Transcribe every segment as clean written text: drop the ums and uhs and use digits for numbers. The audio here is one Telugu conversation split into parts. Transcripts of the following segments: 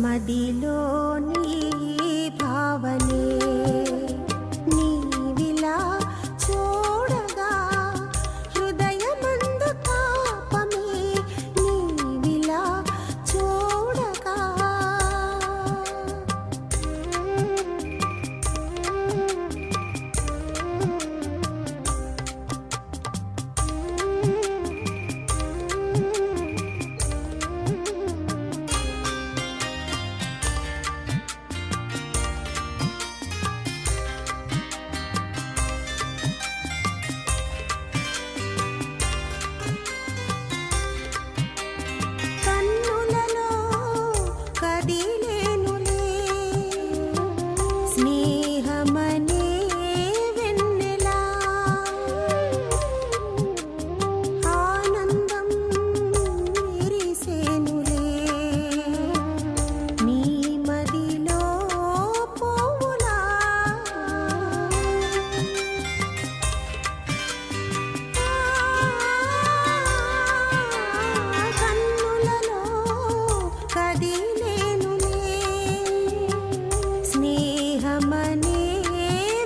మదిలోని భావనే నీవిలా చూడగా హృదయమందు తాపమే నీవిలా చూడగా కన్నులలో కదిలేనులే స్నేహమనే వెన్నెలా ఆనందం విరిసేనులే నీ మదిలో పువ్వులా కన్నులలో కదిలేనులే స్నేహమనే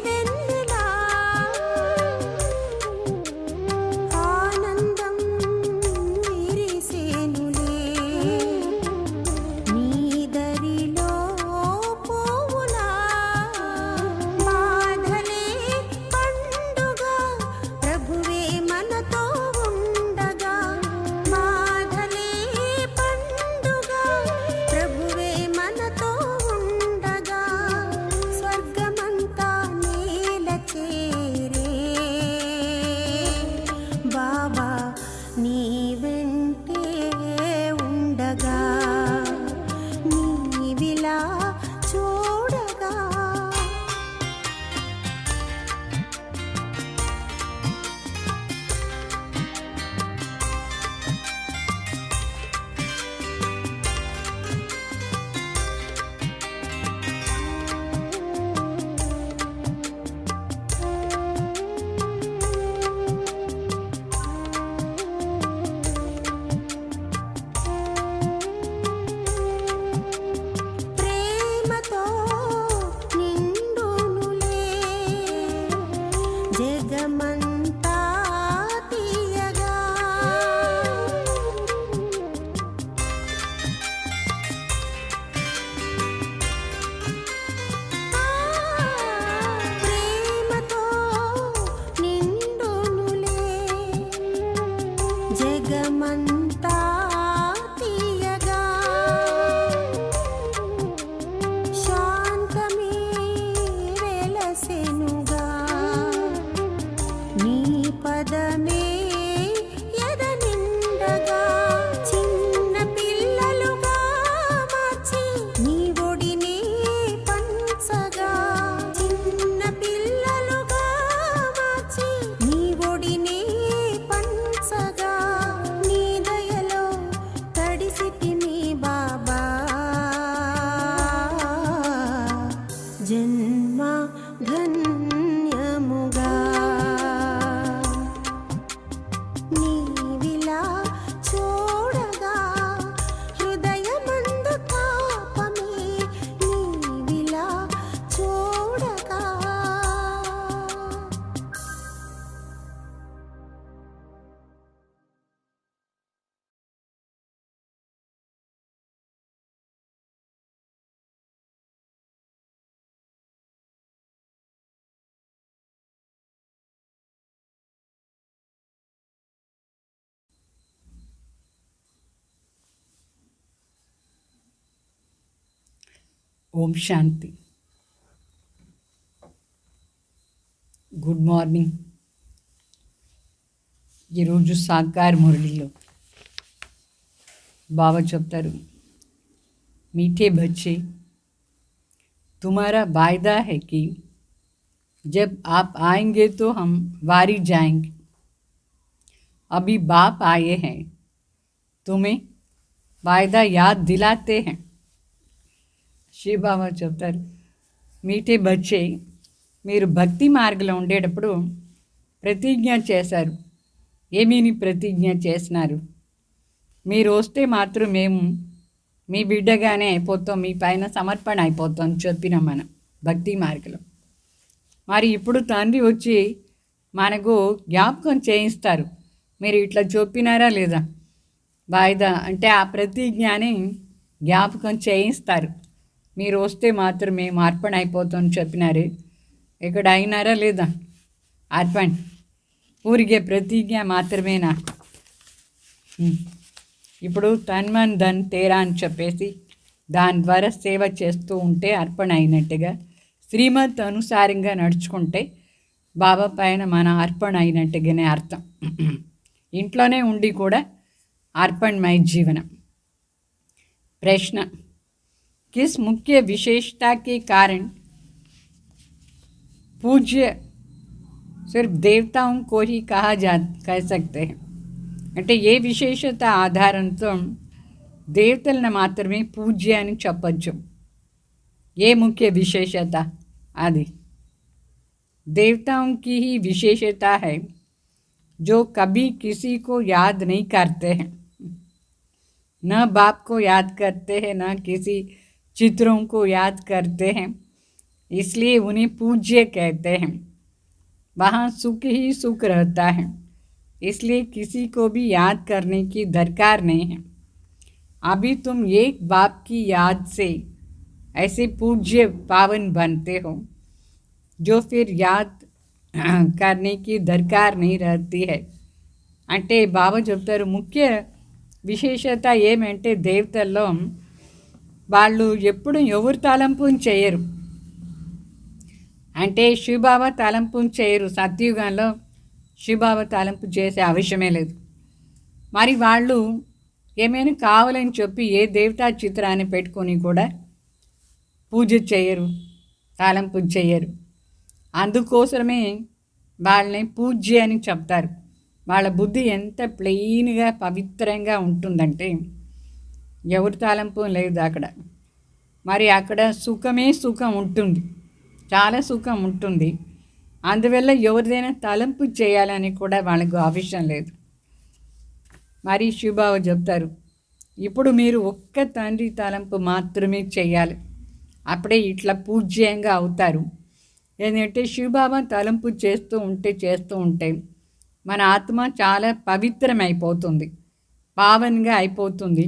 వెన్నెలా ఆనందం విరిసేనులే నీ దరిలో పువ్వులా బాధలే పండుగ ప్రభువే మనతో ఉండగా బాధలే పండుగ ప్రభువే మనతో ఉండగా స్వర్గమంతా నేల చేరే బాబా నీ వెంటే ఉండగా నీవిలా చూడగా ప్రేమతో నిండునులే జగమంతా తీయగా ప్రేమతో నిండునులే జగమంతా తీయగా శాంతమే వెలసెనుగా నీ పదమే ఎద నిండగా చిన్న పిల్లలుగా మార్చి నీ ఒడినే పంచగా చిన్న పిల్లలుగా మార్చి నీ ఒడినే పంచగా నీ దయలో తడిసిటిని బాబా జన్మ ధన్యముగా నీవిలా చూడగా హృదయమందు తాపమే నీవిలా చూడగా ఓం శాంతి. Good morning. ఈరోజు సాకార్ మురళిలో బాబా చెప్తారు, मीठे बच्चे, तुम्हारा वायदा है कि जब आप आएंगे तो हम वारी जाएंगे. अभी बाप आए हैं, तुम्हें वायदा याद दिलाते हैं. श्री बाबा చెప్తారు, మీఠే బచ్చే, మీరు భక్తి మార్గంలో ఉండేటప్పుడు ప్రతిజ్ఞ చేశారు. ఏమీని ప్రతిజ్ఞ చేసినారు? మీరు వస్తే మాత్రం మేము మీ బిడ్డగానే అయిపోతాం, మీ పైన సమర్పణ అయిపోతాం చెప్పినాం మనం భక్తి మార్గంలో. మరి ఇప్పుడు తండ్రి వచ్చి మనకు జ్ఞాపకం చేయిస్తారు, మీరు ఇట్లా చెప్పినారా లేదా వాయిదా అంటే ఆ ప్రతిజ్ఞాని జ్ఞాపకం చేయిస్తారు. మీరు వస్తే మాత్రం మేము అర్పణ అయిపోతాం చెప్పినారు, ఇక్కడ అయినారా లేదా అర్పణ? ఊరికే ప్రతిజ్ఞ మాత్రమేనా? ఇప్పుడు తన్మన్ ధన్ తేరా అని చెప్పేసి దాని ద్వారా సేవ చేస్తూ ఉంటే అర్పణ అయినట్టుగా, శ్రీమత్ అనుసారంగా నడుచుకుంటే బాబా పైన మన అర్పణ అయినట్టుగానే అర్థం. ఇంట్లోనే ఉండి కూడా अर्पणमय जीवन। प्रश्न, किस मुख्य विशेषता के कारण पूज्य सिर्फ देवताओं को ही कह सकते हैं? అంటే ఏ విశేషత ఆధారంతో దేవతలను మాత్రమే పూజ్య అని చెప్పచ్చు? ఏ ముఖ్య విశేషత అది? देवताओं की ही विशेषता है जो कभी किसी को याद नहीं करते हैं, न बाप को याद करते हैं, न किसी चित्रों को याद करते हैं, इसलिए उन्हें पूज्य कहते हैं। वहाँ सुख ही सुख रहता है, इसलिए किसी को भी याद करने की दरकार नहीं है। अभी तुम एक बाप की याद से ऐसे पूज्य पावन बनते हो जो फिर याद करने की दरकार नहीं रहती है। అంటే బాబా చెప్తారు ముఖ్య విశేషత ఏమంటే దేవతల్లో వాళ్ళు ఎప్పుడు ఎవరు తలంపుని చేయరు, అంటే శివబాబా తలంపుని చేయరు. సత్యుగంలో శివబాబా తలంపు చేసే అవసరమే లేదు. మరి వాళ్ళు ఏమైనా కావాలని చెప్పి ఏ దేవతా చిత్రాన్ని పెట్టుకొని కూడా పూజ చేయరు, తలంపు చేయరు. అందుకోసమే వాళ్ళని పూజ్య అని చెప్తారు. వాళ్ళ బుద్ధి ఎంత ప్లెయిన్గా పవిత్రంగా ఉంటుందంటే ఎవరి తలంపు లేదు అక్కడ. మరి అక్కడ సుఖమే సుఖం ఉంటుంది, చాలా సుఖం ఉంటుంది. అందువల్ల ఎవరిదైనా తలంపు చేయాలని కూడా వాళ్ళకు అవసరం లేదు. మరి శివబాబా చెప్తారు, ఇప్పుడు మీరు ఒక్క తండ్రి తలంపు మాత్రమే చేయాలి, అప్పుడే ఇట్లా పూజ్యంగా అవుతారు. ఏంటంటే శివబాబా తలంపు చేస్తూ ఉంటే మన ఆత్మ చాలా పవిత్రమైపోతుంది, పావనంగా అయిపోతుంది.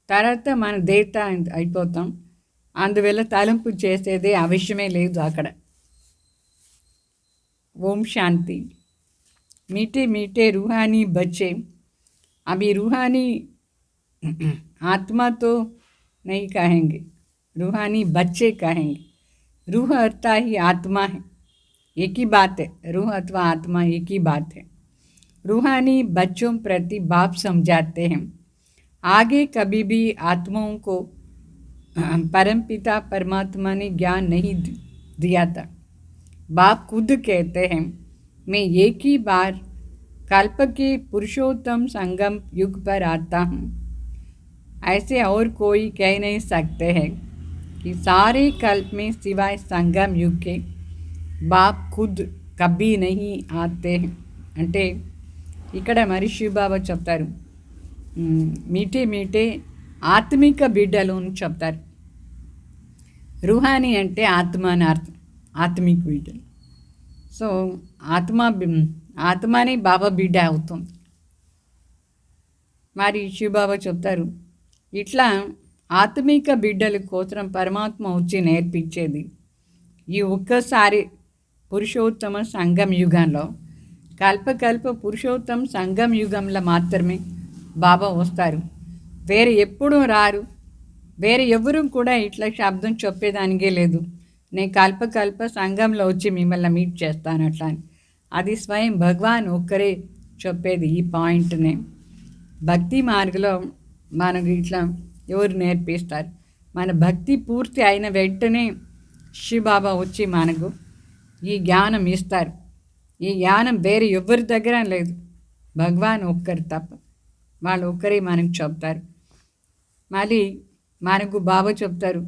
తర్వాత మన దేవత అయిపోతాం. అందువల్ల తలంపు చేసేదే అవసరమే లేదు అక్కడ. ఓం శాంతి. मीठे मीठे रूहानी बच्चे, अभी रूहानी आत्मा तो नहीं कहेंगे, रूहानी बच्चे कहेंगे। रूह अर्थात ही आत्मा है, एक ही बात है। रूह अथवा आत्मा एक ही बात है। रूहानी बच्चों प्रति बाप समझाते हैं, आगे कभी भी आत्माओं को परमपिता परमात्मा ने ज्ञान नहीं दिया था। बाप खुद कहते हैं, मैं एक ही बार कल्प के पुरुषोत्तम संगम युग पर आता हूँ। ऐसे और कोई कह नहीं सकते हैं कि सारे कल्प में सिवाय संगम युग के बाप खुद कभी नहीं आते हैं। అంటే ఇక్కడ మరి శివబాబా చెప్తారు, మీటే మీటే ఆత్మిక బిడ్డలు అని చెప్తారు. రుహానీ అంటే ఆత్మ అని అర్థం, ఆత్మిక బిడ్డలు. సో ఆత్మని బాబా బిడ్డ అవుతుంది. మరి శివబాబా చెప్తారు, ఇట్లా ఆత్మిక బిడ్డల కోసం పరమాత్మ వచ్చి నేర్పించేది ఈ ఒక్కసారి పురుషోత్తమ సంగం యుగంలో, కల్పకల్ప పురుషోత్తమ సంగం యుగంలో మాత్రమే బాబా వస్తారు. వేరే ఎప్పుడూ రారు. వేరే ఎవరు కూడా ఇట్లా శబ్దం చెప్పేదానికే లేదు, నేను కల్పకల్ప సంఘంలో వచ్చి మిమ్మల్ని మీట్ చేస్తాను అట్లా అని. అది స్వయం భగవాన్ ఒక్కరే చెప్పేది ఈ పాయింట్నే. భక్తి మార్గంలో మనకు ఇట్లా ఎవరు నేర్పిస్తారు? మన భక్తి పూర్తి అయిన వెంటనే శివబాబా వచ్చి మనకు ఈ జ్ఞానం ఇస్తారు. ఈ జ్ఞానం వేరే ఎవరి దగ్గర లేదు, భగవాన్ ఒక్కరు తప్ప. వాళ్ళు ఒక్కరే మనకు చెప్తారు. మళ్ళీ మనకు బాబా చెప్తారు,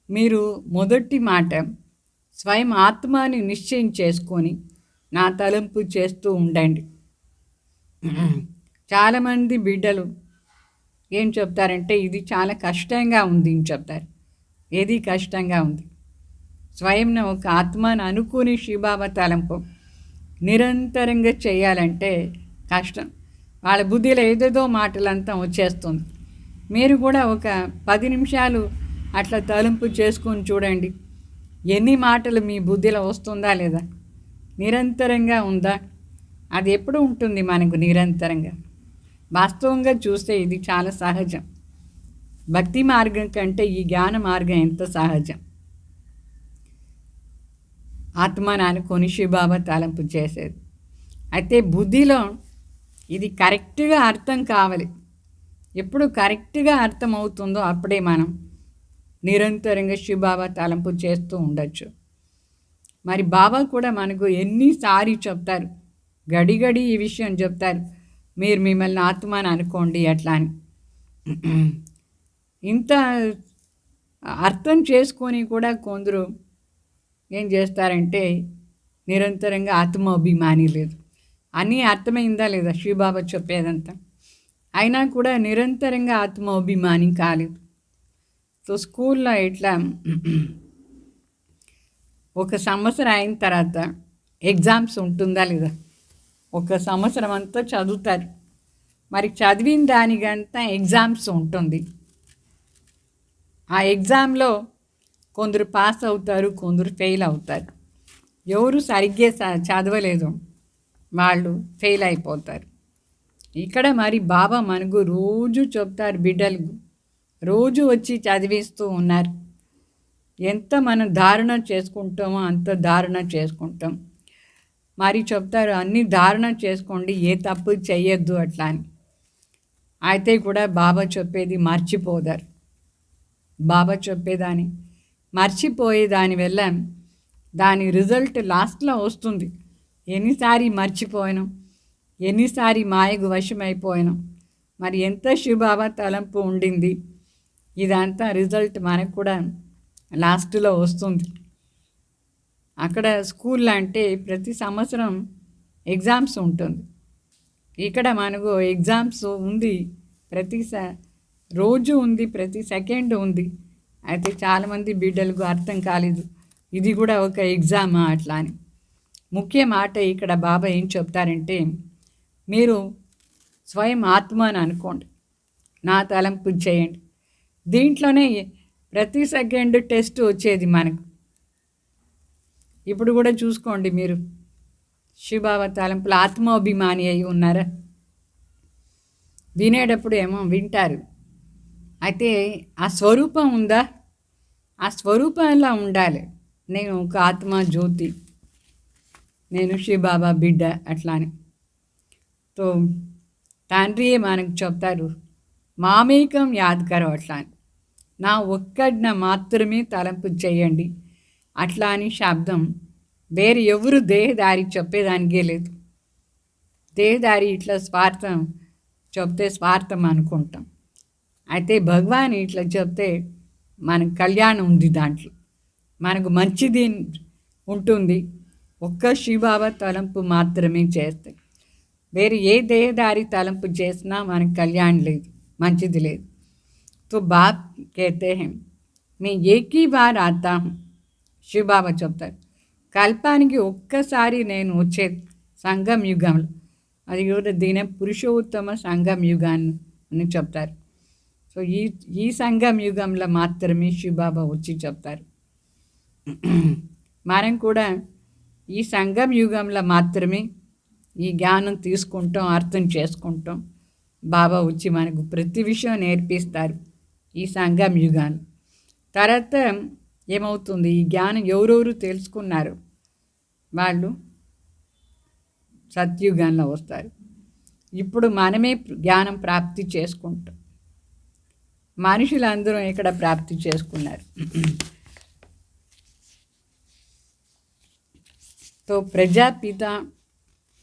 మీరు మొదటి మాట స్వయం ఆత్మని నిశ్చయం చేసుకొని నా తలంపు చేస్తూ ఉండండి. చాలామంది బిడ్డలు ఏం చెప్తారంటే ఇది చాలా కష్టంగా ఉంది అని చెప్తారు. ఏది కష్టంగా ఉంది? స్వయంన ఒక ఆత్మను అనుకుని శివబాబా తలంపు నిరంతరంగా చేయాలంటే కష్టం. వాళ్ళ బుద్ధిలో ఏదేదో మాటలంతా వచ్చేస్తుంది. మీరు కూడా ఒక 10 నిమిషాలు అట్లా తలంపు చేసుకొని చూడండి. ఎన్ని మాటలు మీ బుద్ధిలో వస్తుందా లేదా? నిరంతరంగా ఉందా? అది ఎప్పుడు ఉంటుంది మనకు నిరంతరంగా? వాస్తవంగా చూస్తే ఇది చాలా సహజం. భక్తి మార్గం కంటే ఈ జ్ఞాన మార్గం ఎంత సహజం. ఆత్మను అనుకొని శివబాబా తలంపు చేసేది. అయితే బుద్ధిలో ఇది కరెక్ట్గా అర్థం కావాలి. ఎప్పుడు కరెక్ట్గా అర్థమవుతుందో అప్పుడే మనం నిరంతరంగా శివబాబా తలంపు చేస్తూ ఉండొచ్చు. మరి బాబా కూడా మనకు ఎన్నిసార్లు చెప్తారు, గడిగడి ఈ విషయం చెప్తారు, మీరు మిమ్మల్ని ఆత్మని అనుకోండి అట్లా అని. ఇంత అర్థం చేసుకొని కూడా కొందరు ఏం చేస్తారంటే నిరంతరంగా ఆత్మాభిమాని లేదు. అన్నీ అర్థమైందా లేదా శివబాబా చెప్పేదంతా? అయినా కూడా నిరంతరంగా ఆత్మాభిమాని కాలేదు. సో స్కూల్లో ఇట్లా 1 సంవత్సరం అయిన తర్వాత ఎగ్జామ్స్ ఉంటుందా లేదా? 1 సంవత్సరం అంతా చదువుతారు. మరి చదివిన దానికంతా ఎగ్జామ్స్ ఉంటుంది. ఆ ఎగ్జామ్లో కొందరు పాస్ అవుతారు, కొందరు ఫెయిల్ అవుతారు. ఎవరు సరిగ్గా చదవలేదు వాళ్ళు ఫెయిల్ అయిపోతారు. ఇక్కడ మరి బాబా మనకు రోజు చెప్తారు, బిడ్డలకు రోజు వచ్చి చదివిస్తూ ఉన్నారు. ఎంత మనం ధారణ చేసుకుంటామో అంత ధారణ చేసుకుంటాం. మరి చెప్తారు అన్నీ ధారణ చేసుకోండి, ఏ తప్పు చెయ్యొద్దు అట్లా అని. అయితే కూడా బాబా చెప్పేది మర్చిపోదారు. బాబా చెప్పేదాన్ని మర్చిపోయే దానివల్ల దాని రిజల్ట్ లాస్ట్లో వస్తుంది. ఎన్నిసారి మర్చిపోయాను, ఎన్నిసారి మాయకు వశమైపోయాను, మరి ఎంత శివబాబా తలంపు ఉండింది, ఇదంతా రిజల్ట్ మనకు కూడా లాస్ట్లో వస్తుంది. అక్కడ స్కూల్లో అంటే ప్రతి సంవత్సరం ఎగ్జామ్స్ ఉంటుంది. ఇక్కడ మనకు ఎగ్జామ్స్ ఉంది, ప్రతి రోజు ఉంది, ప్రతి సెకండ్ ఉంది. అయితే చాలామంది బిడ్డలకు అర్థం కాలేదు ఇది కూడా ఒక ఎగ్జామా అట్లా అని. ముఖ్య మాట ఇక్కడ బాబా ఏం చెప్తారంటే, మీరు స్వయం ఆత్మని అనుకోండి, నా తలంపు చేయండి. దీంట్లోనే ప్రతి సెకండ్ టెస్ట్ వచ్చేది మనకు. ఇప్పుడు కూడా చూసుకోండి, మీరు శివబాబా తలంపులు ఆత్మాభిమాని అయి ఉన్నారా? వినేటప్పుడు ఏమో వింటారు, అయితే ఆ స్వరూపం ఉందా? ఆ స్వరూపంలా ఉండాలి. నేను ఒక ఆత్మ జ్యోతి, నేను శివబాబా బిడ్డ అట్లా అని. తో తండ్రియే మనకు చెప్తారు, మామేకం యాద్ కరో అట్లా అని. నా ఒక్కడిన మాత్రమే తలంపు చేయండి అట్లా అని శబ్దం. వేరే ఎవరు దేహదారి చెప్పేదానికే లేదు. దేహదారి ఇట్లా స్వార్థం చెప్తే స్వార్థం అనుకుంటాం. అయితే భగవాన్ ఇట్లా చెప్తే మనకు కళ్యాణం ఉంది, దాంట్లో మనకు మంచిది ఉంటుంది. ఒక్క శివబాబా తలంపు మాత్రమే చేస్తాయి. వేరే ఏ దేహదారి తలంపు చేసినా మనకు కళ్యాణం లేదు, మంచిది లేదు. तो बाप कहते हैं मैं एक ही बार आता हूँ. శివబాబా చెప్తారు, కల్పానికి ఒక్కసారి నేను వచ్చే సంగం యుగంలో, అది కూడా దీని పురుషోత్తమ సంగం యుగాన్ని అని చెప్తారు. సో ఈ సంగం యుగంలో మాత్రమే శివబాబా వచ్చి చెప్తారు. మనం కూడా ఈ సంగం యుగంలో మాత్రమే ఈ జ్ఞానం తీసుకుంటాం, అర్థం చేసుకుంటాం. బాబా వచ్చి మనకు ప్రతి విషయం నేర్పిస్తారు ఈ సంగం యుగాన్ని. తర్వాత ఏమవుతుంది, ఈ జ్ఞానం ఎవరెవరు తెలుసుకున్నారు వాళ్ళు సత్యుగంలో వస్తారు. ఇప్పుడు మనమే జ్ఞానం ప్రాప్తి చేసుకుంటాం. మనుషులందరూ ఇక్కడ ప్రాప్తి చేసుకున్నారు. తో ప్రజాపిత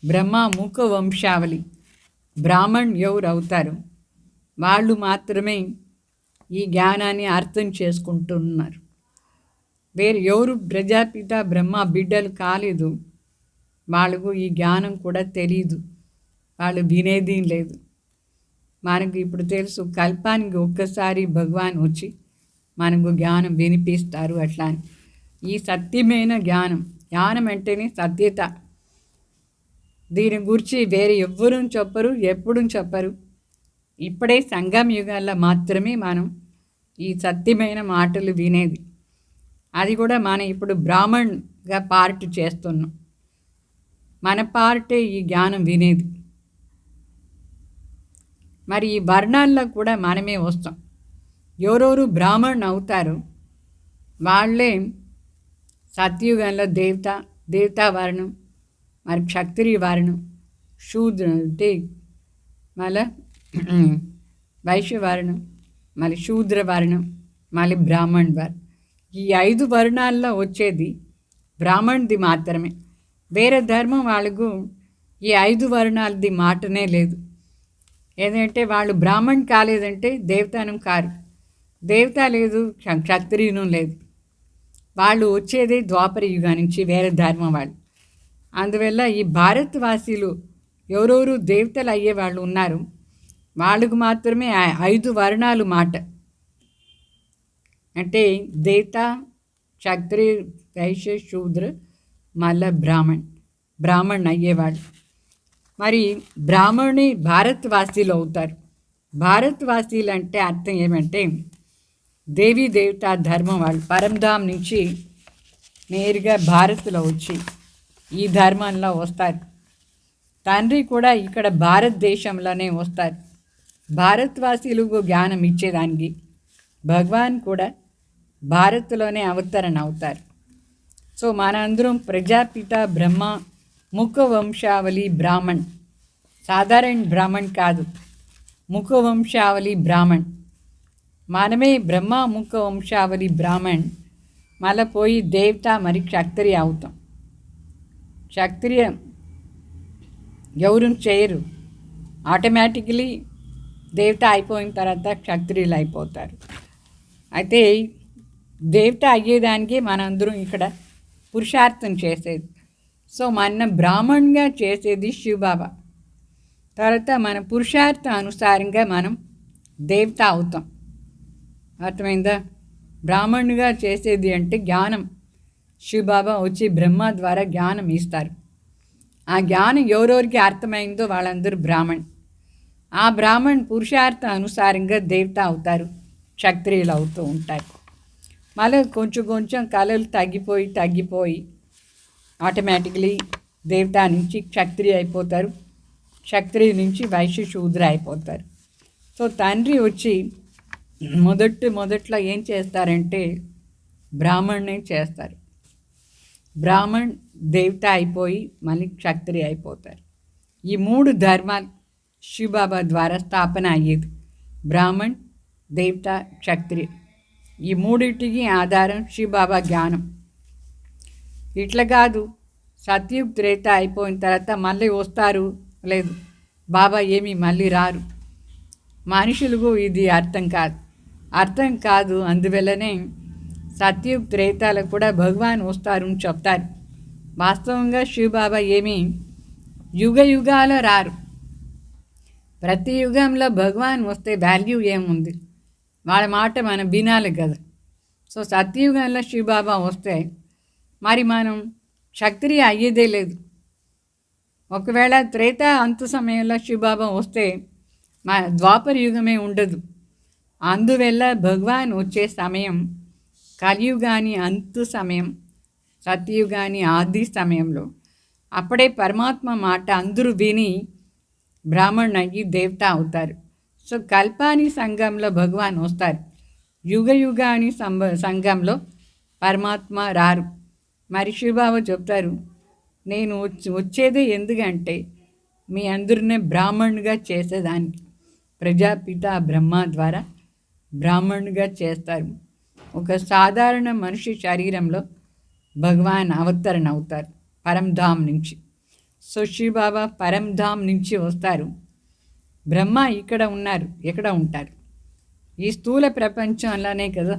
బ్రహ్మ ముఖ వంశావళి బ్రాహ్మణ్ ఎవరు అవుతారు, వాళ్ళు మాత్రమే ఈ జ్ఞానాన్ని అర్థం చేసుకుంటున్నారు. వేరు ఎవరు ప్రజాపిత బ్రహ్మ బిడ్డలు కాలేదు, వాళ్ళకు ఈ జ్ఞానం కూడా తెలీదు, వాళ్ళు వినేది లేదు. మనకు ఇప్పుడు తెలుసు కల్పానికి ఒక్కసారి భగవాన్ వచ్చి మనకు జ్ఞానం వినిపిస్తారు అట్లా అని. ఈ సత్యమైన జ్ఞానం అంటేనే సత్యత. దీని గురించి వేరే ఎవ్వరూ చెప్పరు, ఎప్పుడు చెప్పరు. ఇప్పుడే సంగం యుగాల్లో మాత్రమే మనం ఈ సత్యమైన మాటలు వినేది. అది కూడా మనం ఇప్పుడు బ్రాహ్మణ్గా పార్ట్ చేస్తున్నాం. మన పార్టే ఈ జ్ఞానం వినేది. మరి ఈ వర్ణాల్లో కూడా మనమే వస్తాం. ఎవరెవరు బ్రాహ్మణ్ అవుతారు వాళ్ళే సత్యుగంలో దేవతా వర్ణం, మరి క్షత్రియ వర్ణం, శూద్ర అంటే మళ్ళీ వైశ్య వర్ణం, మళ్ళీ శూద్ర వర్ణం, మళ్ళీ బ్రాహ్మణ్ వర్ణం. ఈ 5 వర్ణాల్లో వచ్చేది బ్రాహ్మణ్ది మాత్రమే. వేరే ధర్మం వాళ్ళకు ఈ 5 వర్ణాలది మాటనే లేదు. ఏంటంటే వాళ్ళు బ్రాహ్మణ్ కాలేదంటే దేవతానం కారు, దేవత లేదు, క్షత్రియును లేదు. వాళ్ళు వచ్చేదే ద్వాపర యుగం నుంచి వేరే ధర్మం వాళ్ళు. అందువల్ల ఈ భారతవాసీలు ఎవరెవరు దేవతలు అయ్యే వాళ్ళు ఉన్నారు వాళ్ళకు మాత్రమే 5 వర్ణాలు మాట. అంటే దేవత, క్షత్రియ, వైశ్య, శూద్ర, మళ్ళా బ్రాహ్మణ్ అయ్యేవాళ్ళు. మరి బ్రాహ్మణి భారతవాసీలు అవుతారు. భారతవాసీలు అంటే అర్థం ఏమంటే దేవీ దేవతా ధర్మం వాళ్ళు పరంధామ్ నుంచి నేరుగా భారత్లో వచ్చి ఈ ధర్మంలో వస్తారు. తండ్రి కూడా ఇక్కడ భారతదేశంలోనే వస్తారు. భారతవాసీలకు జ్ఞానం ఇచ్చేదానికి భగవాన్ కూడా భారత్లోనే అవతరణ అవుతారు. సో మనందరం ప్రజాపిత బ్రహ్మ ముఖ వంశావళి బ్రాహ్మణ్, సాధారణ బ్రాహ్మణ్ కాదు, ముఖ వంశావళి బ్రాహ్మణ్. మనమే బ్రహ్మ ముఖ వంశావళి బ్రాహ్మణ్. మళ్ళీ పోయి దేవత మరి క్షత్రియ అవుతాం. క్షత్రియ ఎవరు చేయరు, ఆటోమేటికలీ దేవత అయిపోయిన తర్వాత క్షత్రియులు అయిపోతారు. అయితే దేవత అయ్యేదానికి మనందరం ఇక్కడ పురుషార్థం చేసేది. సో మన బ్రాహ్మణ్గా చేసేది శివబాబా. తర్వాత మన పురుషార్థ అనుసారంగా మనం దేవత అవుతాం. అర్థమైందా? బ్రాహ్మణుగా చేసేది అంటే జ్ఞానం. శివబాబా వచ్చి బ్రహ్మ ద్వారా జ్ఞానం ఇస్తారు. ఆ జ్ఞానం ఎవరెవరికి అర్థమైందో వాళ్ళందరూ బ్రాహ్మణ్. ఆ బ్రాహ్మణ్ పురుషార్థ అనుసారంగా దేవత అవుతారు, క్షత్రియులు అవుతూ ఉంటారు. మళ్ళీ కొంచెం కళలు తగ్గిపోయి ఆటోమేటిక్లీ దేవత నుంచి క్షత్రియ అయిపోతారు, క్షత్రియ నుంచి వైశ్య శూద్ర అయిపోతారు. సో తండ్రి వచ్చి మొదట్లో ఏం చేస్తారంటే బ్రాహ్మణ్ణే చేస్తారు. బ్రాహ్మణ్ దేవత అయిపోయి మళ్ళీ క్షత్రియ అయిపోతారు. ఈ 3 ధర్మాలు శివబాబా ద్వారా స్థాపన అయ్యేది. బ్రాహ్మణ్, దేవత, క్షత్రియ. ఈ 3టికి ఆధారం శివబాబా జ్ఞానం. ఇట్లా కాదు సత్యుగ త్రేత అయిపోయిన తర్వాత మళ్ళీ వస్తారు, లేదు బాబా ఏమీ మళ్ళీ రారు. మనుషులకు ఇది అర్థం కాదు. అందువల్లనే సత్యుగ త్రేతాలకు కూడా భగవాన్ వస్తారు అని చెప్తారు. వాస్తవంగా శివబాబా ఏమీ యుగాల రారు. ప్రతి యుగంలో భగవాన్ వస్తే వాల్యూ ఏముంది? వాళ్ళ మాట మనం వినాలి కదా. సో సత్యయుగంలో శివబాబా వస్తే మరి మనం క్షత్రియ అయ్యేదే లేదు. ఒకవేళ త్రేత అంత సమయంలో శివబాబా వస్తే మా ద్వాపర యుగమే ఉండదు. అందువల్ల భగవాన్ వచ్చే సమయం కలియుగాని అంతు సమయం, సత్యయుగాని ఆది సమయంలో. అప్పుడే పరమాత్మ మాట అందరూ విని బ్రాహ్మణ్ అయ్యి దేవత అవుతారు. సో కల్పాని సంఘంలో భగవాన్ వస్తారు, యుగాని సంఘంలో పరమాత్మ రారు. మరి శివబాబా చెప్తారు, నేను వచ్చేదే ఎందుకంటే మీ అందరినే బ్రాహ్మణుగా చేసేదానికి. ప్రజాపిత బ్రహ్మ ద్వారా బ్రాహ్మణుగా చేస్తారు. ఒక సాధారణ మనిషి శరీరంలో భగవాన్ అవతరణ అవుతారు పరంధామ్ నుంచి. సో శివబాబా పరంధామ్ నుంచి వస్తారు. బ్రహ్మ ఇక్కడ ఉన్నారు, ఎక్కడ ఉంటారు? ఈ స్థూల ప్రపంచంలోనే కదా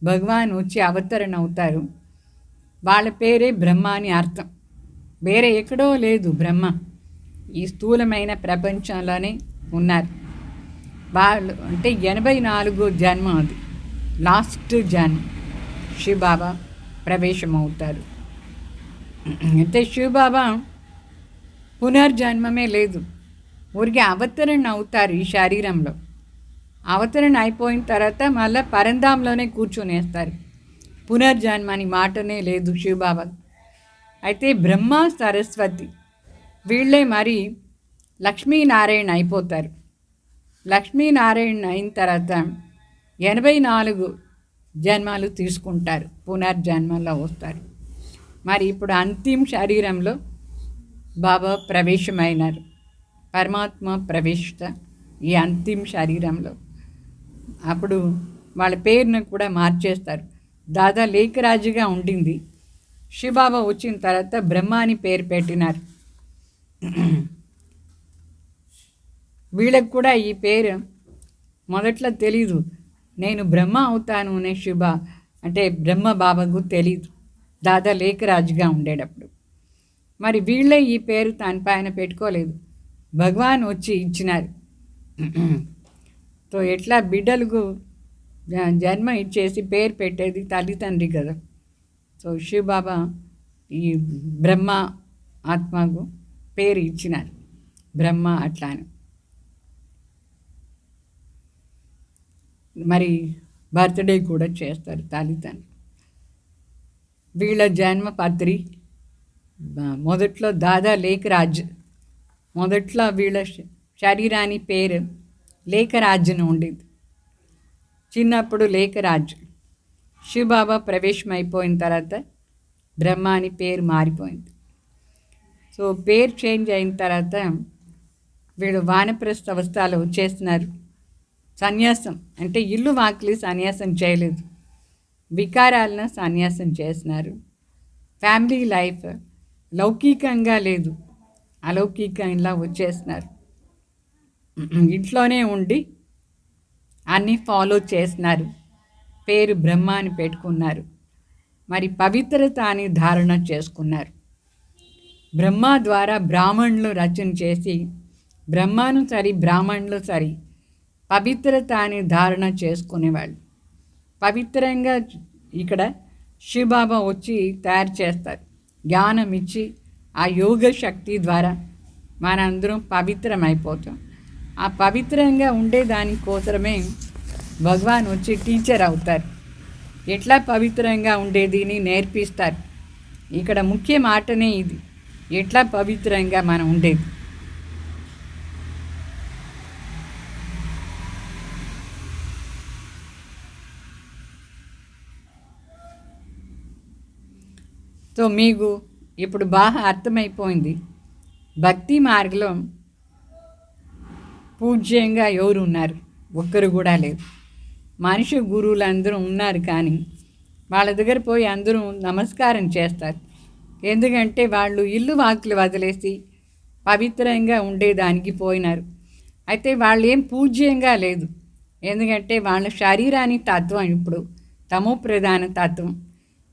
భగవాన్ వచ్చి అవతరణ అవుతారు. వాళ్ళ పేరే బ్రహ్మ అని అర్థం. వేరే ఎక్కడో లేదు బ్రహ్మ, ఈ స్థూలమైన ప్రపంచంలోనే ఉన్నారు. వాళ్ళు అంటే 84 జన్మ అది, లాస్ట్ జన్మ శివబాబా ప్రవేశమవుతారు. అయితే శివబాబా పునర్జన్మమే లేదు, ఊరికి అవతరణ అవుతారు ఈ శరీరంలో. అవతరణ అయిపోయిన తర్వాత మళ్ళీ పరంధాంలోనే కూర్చొనేస్తారు. పునర్జన్మ అని మాటనే లేదు శివబాబా. అయితే బ్రహ్మ సరస్వతి వీళ్ళే మరి లక్ష్మీనారాయణ అయిపోతారు. లక్ష్మీనారాయణ అయిన తర్వాత 84 జన్మాలు తీసుకుంటారు, పునర్జన్మలో వస్తారు. మరి ఇప్పుడు అంతిమ శరీరంలో బాబా ప్రవేశమైనారు, పరమాత్మ ప్రవేశిత ఈ అంతిమ శరీరంలో. అప్పుడు వాళ్ళ పేరును కూడా మార్చేస్తారు. దాదా లేఖరాజుగా ఉండింది, శివబాబా వచ్చిన తర్వాత బ్రహ్మ అని పేరు పెట్టినారు. వీళ్ళకి కూడా ఈ పేరు మొదట్లో తెలీదు, నేను బ్రహ్మ అవుతాను అనే శివ అంటే బ్రహ్మ బాబాకు తెలీదు, దాదా లేఖరాజుగా ఉండేటప్పుడు. మరి వీళ్ళే ఈ పేరు తన పైన పెట్టుకోలేదు, భగవాన్ వచ్చి ఇచ్చినారు. సో ఎట్లా బిడ్డలకు జన్మ ఇచ్చేసి పేరు పెట్టేది తల్లిదండ్రి కదా. సో శివబాబా ఈ బ్రహ్మ ఆత్మకు పేరు ఇచ్చినారు, బ్రహ్మ అట్లా అని. మరి బర్త్డే కూడా చేస్తారు తల్లిదండ్రులు. వీళ్ళ జన్మ పత్రి మొదట్లో దాదా లేఖరాజ్, మొదట్లో వీళ్ళ శరీరాని పేరు లేఖరాజ్ను ఉండేది. చిన్నప్పుడు లేఖరాజ్, శివబాబా ప్రవేశం అయిపోయిన తర్వాత బ్రహ్మ అని పేరు మారిపోయింది. సో పేరు చేంజ్ అయిన తర్వాత వీళ్ళు వానప్రస్థ అవస్థలో వచ్చేస్తున్నారు. సన్యాసం అంటే ఇల్లు వాకిలి సన్యాసం చేయలేదు, వికారాలను సన్యాసం చేస్తున్నారు. ఫ్యామిలీ లైఫ్ లౌకికంగా లేదు, అలౌకికంగా వచ్చేస్తున్నారు. ఇంట్లోనే ఉండి అన్నీ ఫాలో చేస్తున్నారు, పేరు బ్రహ్మ అని పెట్టుకున్నారు. మరి పవిత్రత అని ధారణ చేసుకున్నారు. బ్రహ్మ ద్వారా బ్రాహ్మణులు రచన చేసి, బ్రహ్మను సరి బ్రాహ్మణులు సరి పవిత్రత అని ధారణ చేసుకునేవాళ్ళు. పవిత్రంగా ఇక్కడ శివబాబా వచ్చి తయారు చేస్తారు, జ్ఞానం ఇచ్చి ఆ యోగ శక్తి ద్వారా మనందరం పవిత్రమైపోతాం. ఆ పవిత్రంగా ఉండేదానికోసమే భగవాన్ వచ్చి టీచర్ అవుతారు, ఎట్లా పవిత్రంగా ఉండేదిని నేర్పిస్తారు. ఇక్కడ ముఖ్య మాటనే ఇది, ఎట్లా పవిత్రంగా మనం ఉండేది. సో మీకు ఇప్పుడు బాగా అర్థమైపోయింది, భక్తి మార్గంలో పూజ్యంగా ఎవరు ఉన్నారు, ఒక్కరు కూడా లేదు. మనిషి గురువులు అందరూ ఉన్నారు, కానీ వాళ్ళ దగ్గర పోయి అందరూ నమస్కారం చేస్తారు. ఎందుకంటే వాళ్ళు ఇల్లు వాకులు వదిలేసి పవిత్రంగా ఉండేదానికి పోయినారు. అయితే వాళ్ళు ఏం పూజ్యంగా లేదు, ఎందుకంటే వాళ్ళ శరీరాన్ని తత్వం ఇప్పుడు తమో ప్రధాన తత్వం,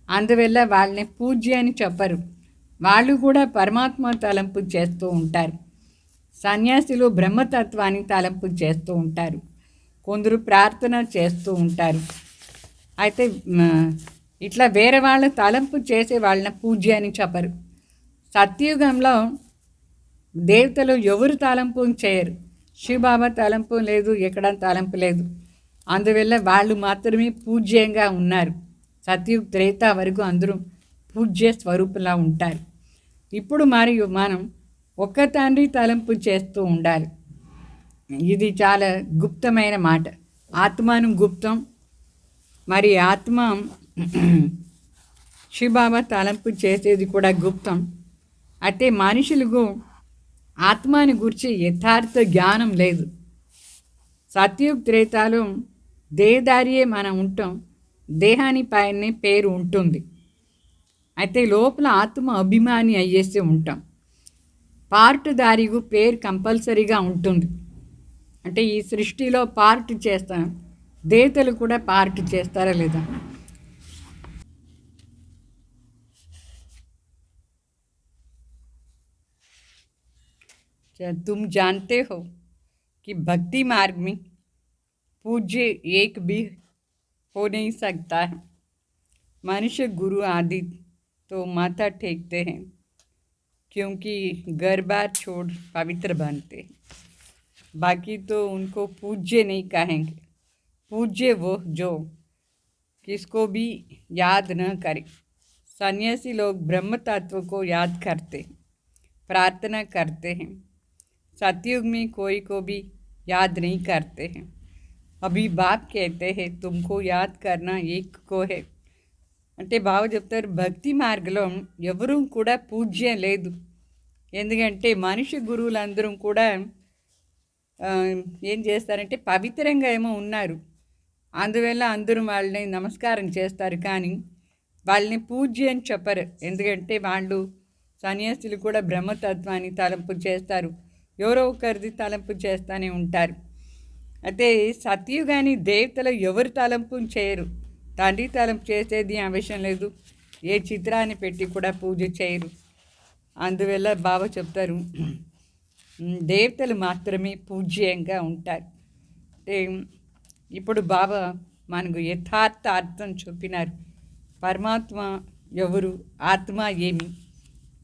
అందువల్ల వాళ్ళని పూజ్య అని చెప్పరు. వాళ్ళు కూడా పరమాత్మ తలంపు చేస్తూ ఉంటారు. సన్యాసులు బ్రహ్మతత్వాన్ని తలంపు చేస్తూ ఉంటారు, కొందరు ప్రార్థన చేస్తూ ఉంటారు. అయితే ఇట్లా వేరే వాళ్ళ తలంపు చేసే వాళ్ళని పూజ్య అని చెప్పరు. సత్యుగంలో దేవతలు ఎవరు తలంపు చేయరు, శివబాబా తలంపు లేదు, ఎక్కడ తలంపు లేదు. అందువల్ల వాళ్ళు మాత్రమే పూజ్యంగా ఉన్నారు. సత్యుగ త్రేత వరకు అందరూ పూజ్య స్వరూపంలా ఉంటారు. ఇప్పుడు మరియు మనం ఒక్క తండ్రి తలంపు చేస్తూ ఉండాలి. ఇది చాలా గుప్తమైన మాట, ఆత్మను గుప్తం. మరి ఆత్మ శివబాబా తలంపు చేసేది కూడా గుప్తం. అయితే మనుషులకు ఆత్మని గురించి యథార్థ జ్ఞానం లేదు. సత్యుగ త్రేతాలు దేహదారియే మనం ఉంటాం, దేహాని పైనే పేరు ఉంటుంది. అయితే లోపల ఆత్మ అభిమాని అయ్యేసి ఉంటాం. పార్ట్ దారిగు పేరు కంపల్సరీగా ఉంటుంది. అంటే ఈ సృష్టిలో పార్ట్ చేస్తాం, దేవతలు కూడా పార్ట్ చేస్తారా లేదా? तुम जानते हो कि भक्ति मार्ग में पूज्य एक भी हो नहीं सकता है। मनुष्य गुरु आदि तो माथा टेकते हैं क्योंकि घर बार छोड़ पवित्र बनते हैं, बाकी तो उनको पूज्य नहीं कहेंगे। पूज्य वो जो किसको भी याद न करे। सन्यासी लोग ब्रह्म तत्व को याद करते हैं, प्रार्थना करते हैं। सतयुग में कोई को भी याद नहीं करते हैं। अभी बाप कहते हैं तुमको याद करना एक को है అంటే బావ చెప్తారు భక్తి మార్గంలో ఎవరూ కూడా పూజ్యం లేదు. ఎందుకంటే మనిషి గురువులందరూ కూడా ఏం చేస్తారంటే పవిత్రంగా ఏమో ఉన్నారు, అందువల్ల అందరూ వాళ్ళని నమస్కారం చేస్తారు, కానీ వాళ్ళని పూజ్య అని చెప్పరు. ఎందుకంటే వాళ్ళు సన్యాసులు కూడా బ్రహ్మతత్వాన్ని తలంపు చేస్తారు, ఎవరో ఒకరిది తలంపు చేస్తూనే ఉంటారు. అయితే సత్యుగాని దేవతలు ఎవరు తలంపు చేయరు, తండ్రి తలంపు చేసేది అవసరం లేదు, ఏ చిత్రాన్ని పెట్టి కూడా పూజ చేయరు. అందువల్ల బాబా చెప్తారు దేవతలు మాత్రమే పూజ్యంగా ఉంటారు. అంటే ఇప్పుడు బాబా మనకు యథార్థ అర్థం చెప్పినారు. పరమాత్మ ఎవరు, ఆత్మ ఏమి,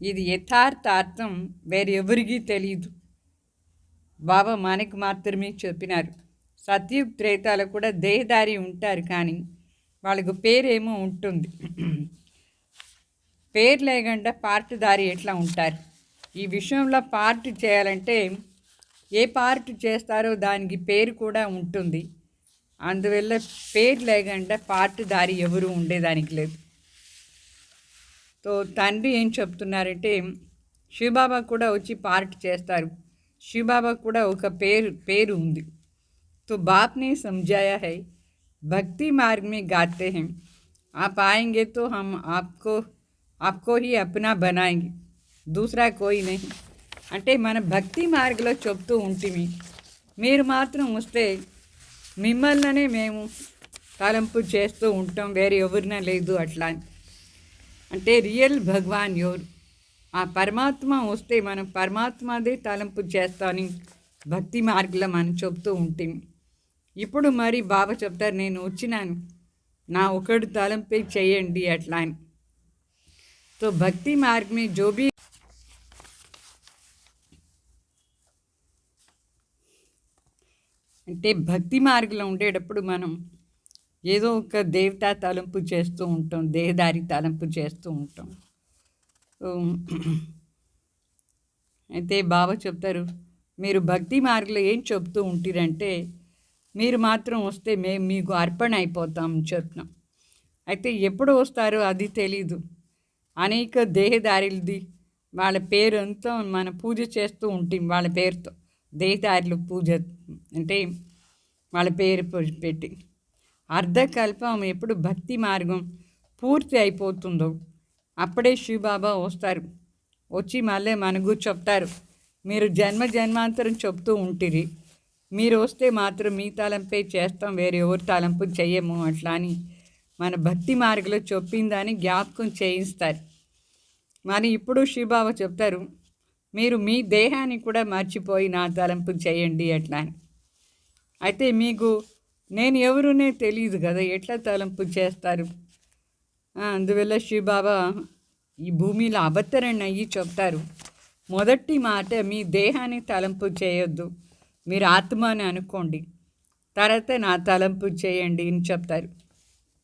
ఇది యథార్థ అర్థం వేరే ఎవరికీ తెలియదు, బాబా మనకు మాత్రమే చెప్పినారు. సత్యుగ్ త్రేతాలు కూడా దేహదారి ఉంటారు, కానీ వాళ్ళకు పేరేమో ఉంటుంది. పేరు లేకుండా పార్టుదారి ఎట్లా ఉంటారు? ఈ విషయంలో పార్ట్ చేయాలంటే ఏ పార్ట్ చేస్తారో దానికి పేరు కూడా ఉంటుంది. అందువల్ల పేరు లేకుండా పార్టుదారి ఎవరు ఉండేదానికి లేదు. తో తండ్రి ఏం చెప్తున్నారంటే శివబాబా కూడా వచ్చి పార్ట్ చేస్తారు. శివబాబా కూడా ఒక పేరు ఉంది. तो बाप ने समझाया है भक्ति मार्ग में गाते हैं, आप आएंगे तो हम आपको ही अपना बनाएंगे, दूसरा कोई नहीं. అంటే మన భక్తి మార్గంలో చెప్తూ ఉంటుంది, మీరు మాత్రం వస్తే మిమ్మల్నే మేము తలంపు చేస్తూ ఉంటాం, వేరే ఎవరినా లేదు అట్లా. అంటే రియల్ భగవాన్ ఎవరు, ఆ పరమాత్మ వస్తే మనం పరమాత్మదే తలంపు చేస్తామని భక్తి మార్గంలో మనం చెప్తూ ఉంటాం. ఇప్పుడు మరి బాబా చెప్తారు నేను వచ్చినాను, నా ఒకడు తలంపై చేయండి అట్లా అని. తో భక్తి మార్గం में जो भी అంటే భక్తి మార్గంలో ఉండేటప్పుడు మనం ఏదో ఒక దేవతా తలంపు చేస్తూ ఉంటాం, దేహదారి తలంపు చేస్తూ ఉంటాం. అయితే బాబా చెప్తారు మీరు భక్తి మార్గంలో ఏం చెప్తూ ఉంటారంటే మీరు మాత్రం వస్తే మేము మీకు అర్పణ అయిపోతామని చెప్తున్నాం. అయితే ఎప్పుడు వస్తారో అది తెలీదు. అనేక దేహదారులది వాళ్ళ పేరుతో మనం పూజ చేస్తూ ఉంటాం, వాళ్ళ పేరుతో దేహదారులు పూజ అంటే వాళ్ళ పేరు పెట్టి. అర్ధకల్పం ఎప్పుడు భక్తి మార్గం పూర్తి అయిపోతుందో అప్పుడే శివబాబా వస్తారు. వచ్చి మళ్ళీ మనకు చెప్తారు మీరు జన్మ జన్మాంతరం చెప్తూ ఉంటుంది, మీరు వస్తే మాత్రం మీ తలంపై చేస్తాం, వేరే ఎవరు తలంపు చెయ్యము అట్లా అని మన భక్తి మార్గంలో చెప్పిందని జ్ఞాపకం చేయిస్తారు. మరి ఇప్పుడు శివబాబా చెప్తారు మీరు మీ దేహాన్ని కూడా మర్చిపోయి నా తలంపు చేయండి అట్లా అని. అయితే మీకు నేను ఎవరునే తెలియదు కదా, ఎట్లా తలంపు చేస్తారు? అందువల్ల శివబాబా ఈ భూమిలో అవతరణ అయ్యి చెప్తారు మొదటి మాట మీ దేహాన్ని తలంపు చేయొద్దు, మీరు ఆత్మని అనుకోండి, తర్వాత నా తలంపు చేయండి అని చెప్తారు.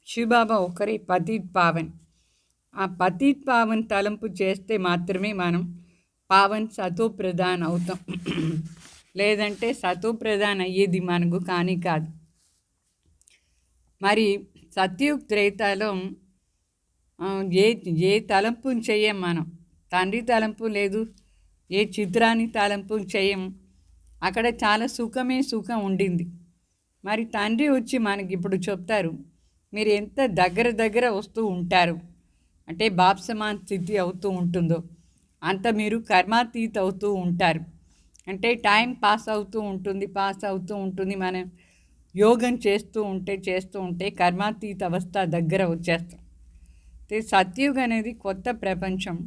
శివబాబా ఒకరే పతిత్ పావన్. ఆ పతిత్ పావన్ తలంపు చేస్తే మాత్రమే మనం పావన్ సతో ప్రధాన్ అవుతాం, లేదంటే సతో ప్రధాన్ అయ్యేది మనకు కానీ కాదు. మరి సత్యుగ్ త్రేతాలో ఏ తలంపు చెయ్యం మనం, తండ్రి తలంపు లేదు, ఏ చిత్రాన్ని తలంపు చేయం. అక్కడ చాలా సుఖం ఉండింది. మరి తండ్రి వచ్చి మనకి ఇప్పుడు చెప్తారు మీరు ఎంత దగ్గర వస్తూ ఉంటారు అంటే బాప్ సమాన్ స్థితి అవుతూ ఉంటుందో అంత మీరు కర్మాతీత అవుతూ ఉంటారు. అంటే టైం పాస్ అవుతూ ఉంటుంది. మనం యోగం చేస్తూ ఉంటే కర్మాతీత అవస్థ దగ్గర వచ్చేస్తాం. అయితే సత్యుగ్ అనేది కొత్త ప్రపంచం,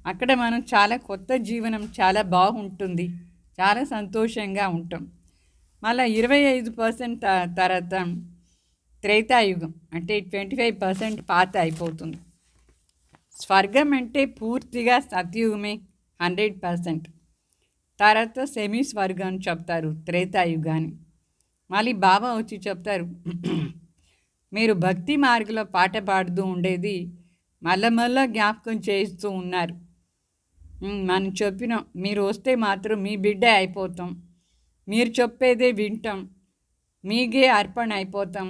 అక్కడ మనం చాలా కొత్త జీవనం చాలా బాగుంటుంది, చాలా సంతోషంగా ఉంటాం. మళ్ళీ 25% తర్వాత త్రేతాయుగం అంటే 25% పాత అయిపోతుంది. స్వర్గం అంటే పూర్తిగా సత్యుగమే 100%. తర్వాత సెమీ స్వర్గం అని చెప్తారు త్రేతాయుగాన్ని. మళ్ళీ బాబా వచ్చి చెప్తారు, మీరు భక్తి మార్గంలో పాట పాడుతూ ఉండేది మళ్ళా జ్ఞాపకం చేస్తూ ఉన్నారు. మనం చెప్పినాం, మీరు వస్తే మాత్రం మీ బిడ్డే అయిపోతాం, మీరు చెప్పేదే వింటాం, మీకే అర్పణ అయిపోతాం.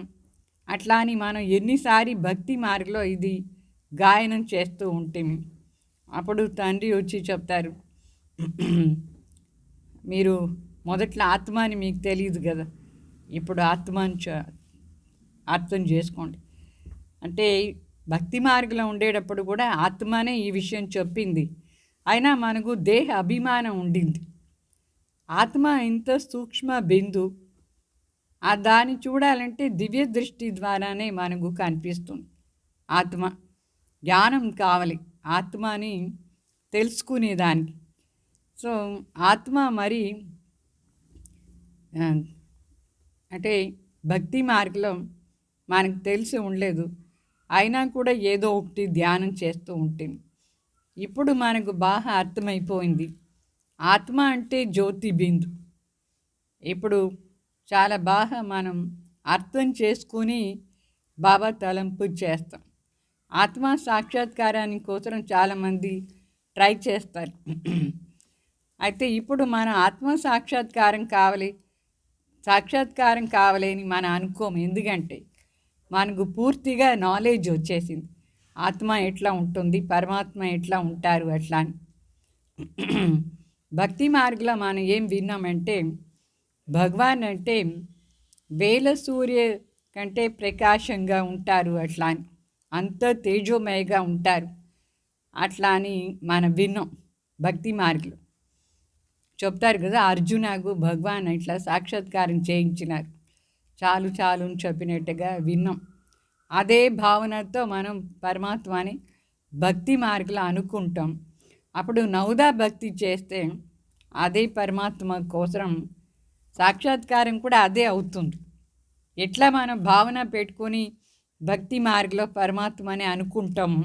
అట్లా అని మనం ఎన్నిసారి భక్తి మార్గంలో ఇది గాయనం చేస్తూ ఉంటాము. అప్పుడు తండ్రి వచ్చి చెప్తారు, మీరు మొదట్లో ఆత్మ అని మీకు తెలియదు కదా, ఇప్పుడు ఆత్మని అర్థం చేసుకోండి. అంటే భక్తి మార్గంలో ఉండేటప్పుడు కూడా ఆత్మనే ఈ విషయం చెప్పింది, అయినా మనకు దేహ అభిమానం ఉండింది. ఆత్మ ఇంత సూక్ష్మ బిందు, ఆ దాన్ని చూడాలంటే దివ్య దృష్టి ద్వారానే మనకు కనిపిస్తుంది. ఆత్మ జ్ఞానం కావాలి ఆత్మని తెలుసుకునేదానికి. సో ఆత్మ మరి అంటే భక్తి మార్గంలో మనకు తెలిసి ఉండలేదు, అయినా కూడా ఏదో ఒకటి ధ్యానం చేస్తూ ఉంటుంది. ఇప్పుడు మనకు బాగా అర్థమైపోయింది, ఆత్మ అంటే జ్యోతి బిందు. ఇప్పుడు చాలా బాగా మనం అర్థం చేసుకుని బాబా తలంపు చేస్తాం. ఆత్మ సాక్షాత్కారానికి కోసం చాలామంది ట్రై చేస్తారు. అయితే ఇప్పుడు మన ఆత్మ సాక్షాత్కారం కావాలని మనం అనుకోము. ఎందుకంటే మనకు పూర్తిగా నాలెడ్జ్ వచ్చేసింది, ఆత్మ ఎట్లా ఉంటుంది, పరమాత్మ ఎట్లా ఉంటారు అట్లా అని. భక్తి మార్గంలో మనం ఏం విన్నామంటే, భగవాన్ అంటే వేల సూర్య కంటే ప్రకాశంగా ఉంటారు అట్లా అని, అంత తేజోమయగా ఉంటారు అట్లా అని మనం విన్నాం. భక్తి మార్గంలో చెప్తారు కదా, అర్జునకు భగవాన్ ఇట్లా సాక్షాత్కారం చేయించినారు, చాలు అని చెప్పినట్టుగా విన్నాం. అదే భావనతో మనం పరమాత్మని భక్తి మార్గంలో అనుకుంటాం. అప్పుడు నవదా భక్తి చేస్తే అదే పరమాత్మ కోసం సాక్షాత్కారం కూడా అదే అవుతుంది. ఎట్లా మనం భావన పెట్టుకొని భక్తి మార్గంలో పరమాత్మని అనుకుంటాము,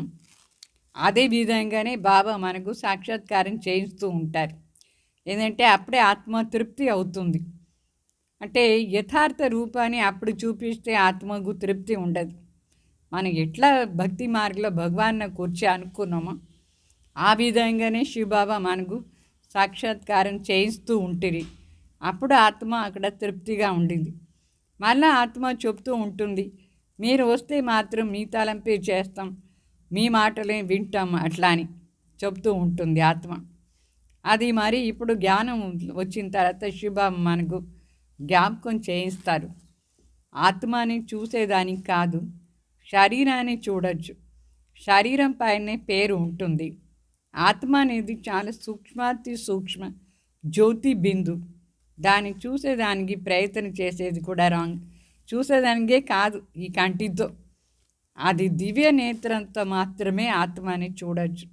అదే విధంగానే బాబా మనకు సాక్షాత్కారం చేయిస్తూ ఉంటారు. ఏంటంటే అప్పుడే ఆత్మ తృప్తి అవుతుంది. అంటే యథార్థ రూపాన్ని అప్పుడు చూపిస్తే ఆత్మకు తృప్తి ఉండదు. మనం ఎట్లా భక్తి మార్గంలో భగవాన్ని కూర్చి అనుకున్నామో ఆ విధంగానే శివబాబా మనకు సాక్షాత్కారం చేయిస్తూ ఉంటుంది. అప్పుడు ఆత్మ అక్కడ తృప్తిగా ఉండింది. మళ్ళీ ఆత్మ చెప్తూ ఉంటుంది, మీరు వస్తే మాత్రం మీ తలంపే చేస్తాం, మీ మాటలే వింటాం అట్లా అని చెప్తూ ఉంటుంది ఆత్మ. అది మరి ఇప్పుడు జ్ఞానం వచ్చిన తర్వాత శివబాబా మనకు జ్ఞాపకం చేయిస్తారు, ఆత్మని చూసేదానికి కాదు, శరీరాన్ని చూడొచ్చు, శరీరం పైనే పేరు ఉంటుంది. ఆత్మ అనేది చాలా సూక్ష్మాతి సూక్ష్మ జ్యోతి బిందు, దాన్ని చూసేదానికి ప్రయత్నం చేసేది కూడా రాంగ్. చూసేదానికే కాదు ఈ కంటితో, అది దివ్య నేత్రంతో మాత్రమే ఆత్మని చూడొచ్చు.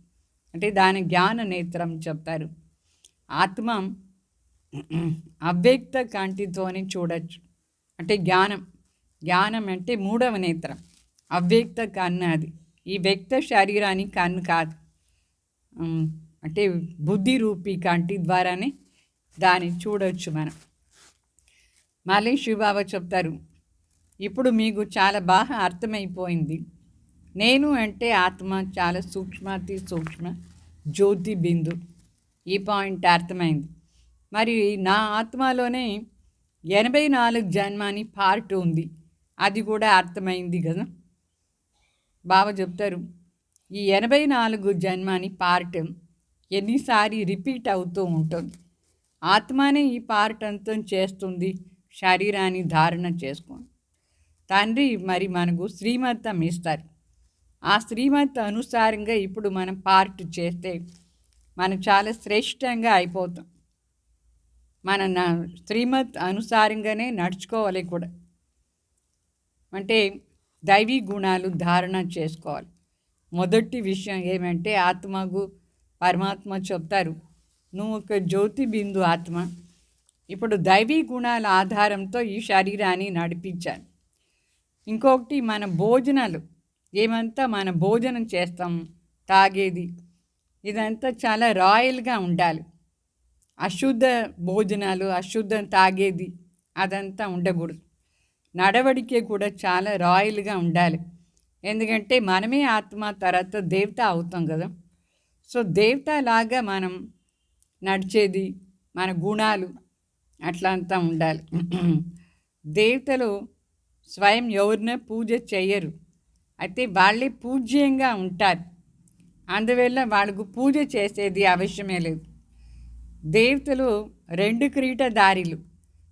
అంటే దాని జ్ఞాన నేత్రం చెప్తారు. ఆత్మ అవ్యక్త కంటితోని చూడొచ్చు. అంటే జ్ఞానం అంటే మూడవ నేత్రం, అవ్యక్త కన్ను అది. ఈ వ్యక్త శరీరానికి కన్ను కాదు, అంటే బుద్ధి రూపీ కంటి ద్వారానే దాన్ని చూడవచ్చు మనం. మళ్ళీ శివబాబా చెప్తారు, ఇప్పుడు మీకు చాలా బాగా అర్థమైపోయింది, నేను అంటే ఆత్మ చాలా సూక్ష్మాతి సూక్ష్మ జ్యోతి బిందు. ఈ పాయింట్ అర్థమైంది. మరి నా ఆత్మలోనే 84 జన్మని పార్ట్ ఉంది, అది కూడా అర్థమైంది కదా. బాబా చెప్తారు, ఈ 84 జన్మని పార్ట్ ఎన్నిసారి రిపీట్ అవుతూ ఉంటుంది. ఆత్మనే ఈ పార్ట్ అంతం చేస్తుంది, శరీరాన్ని ధారణ చేసుకోండి. తండ్రి మరి మనకు శ్రీమతం ఇస్తారు, ఆ శ్రీమత అనుసారంగా ఇప్పుడు మనం పార్ట్ చేస్తే మనం చాలా శ్రేష్టంగా అయిపోతాం. మన శ్రీమత్ అనుసారంగానే నడుచుకోవాలి కూడా. అంటే దైవీ గుణాలు ధారణ చేసుకోవాలి. మొదటి విషయం ఏమంటే ఆత్మకు పరమాత్మ చెప్తారు, నువ్వు ఒక జ్యోతి బిందు ఆత్మ, ఇప్పుడు దైవీ గుణాల ఆధారంతో ఈ శరీరాన్ని నడిపించాలి. ఇంకొకటి మన భోజనాలు ఏమంతా మన భోజనం చేస్తాం, తాగేది ఇదంతా చాలా రాయల్గా ఉండాలి. అశుద్ధ భోజనాలు, అశుద్ధం తాగేది అదంతా ఉండకూడదు. నడవడికే కూడా చాలా రాయల్గా ఉండాలి. ఎందుకంటే మనమే ఆత్మ, తర్వాత దేవత అవుతాం కదా. సో దేవత లాగా మనం నడిచేది, మన గుణాలు అట్లా అంతా ఉండాలి. దేవతలు స్వయం ఎవరినే పూజ చేయరు, అయితే వాళ్ళే పూజ్యంగా ఉంటారు. అందువల్ల వాళ్ళకు పూజ చేసేది అవసరమే లేదు. దేవతలు 2 కిరీటధారులు,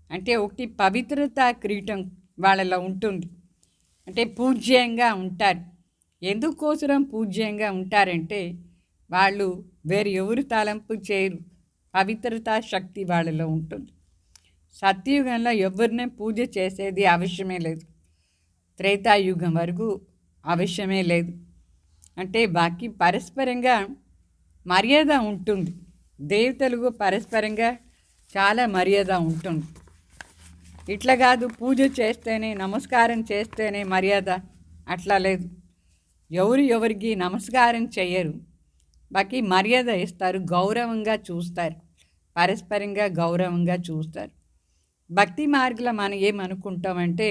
అంటే ఒకటి పవిత్రత కిరీటం వాళ్ళలో ఉంటుంది, అంటే పూజ్యంగా ఉంటారు. ఎందుకోసం పూజ్యంగా ఉంటారంటే వాళ్ళు వేరు ఎవరు తలంపు చేయరు, పవిత్రతా శక్తి వాళ్ళలో ఉంటుంది. సత్యయుగంలో ఎవరినే పూజ చేసేది అవసరమే లేదు, త్రేతాయుగం వరకు అవసరమే లేదు. అంటే బాకీ పరస్పరంగా మర్యాద ఉంటుంది. దేవతలకు పరస్పరంగా చాలా మర్యాద ఉంటుంది. ఇట్లా కాదు పూజ చేస్తేనే, నమస్కారం చేస్తేనే మర్యాద, అట్లా లేదు. ఎవరికి నమస్కారం చేయరు, బాకీ మర్యాద ఇస్తారు, గౌరవంగా చూస్తారు, పరస్పరంగా గౌరవంగా చూస్తారు. భక్తి మార్గంలో మనం ఏమనుకుంటామంటే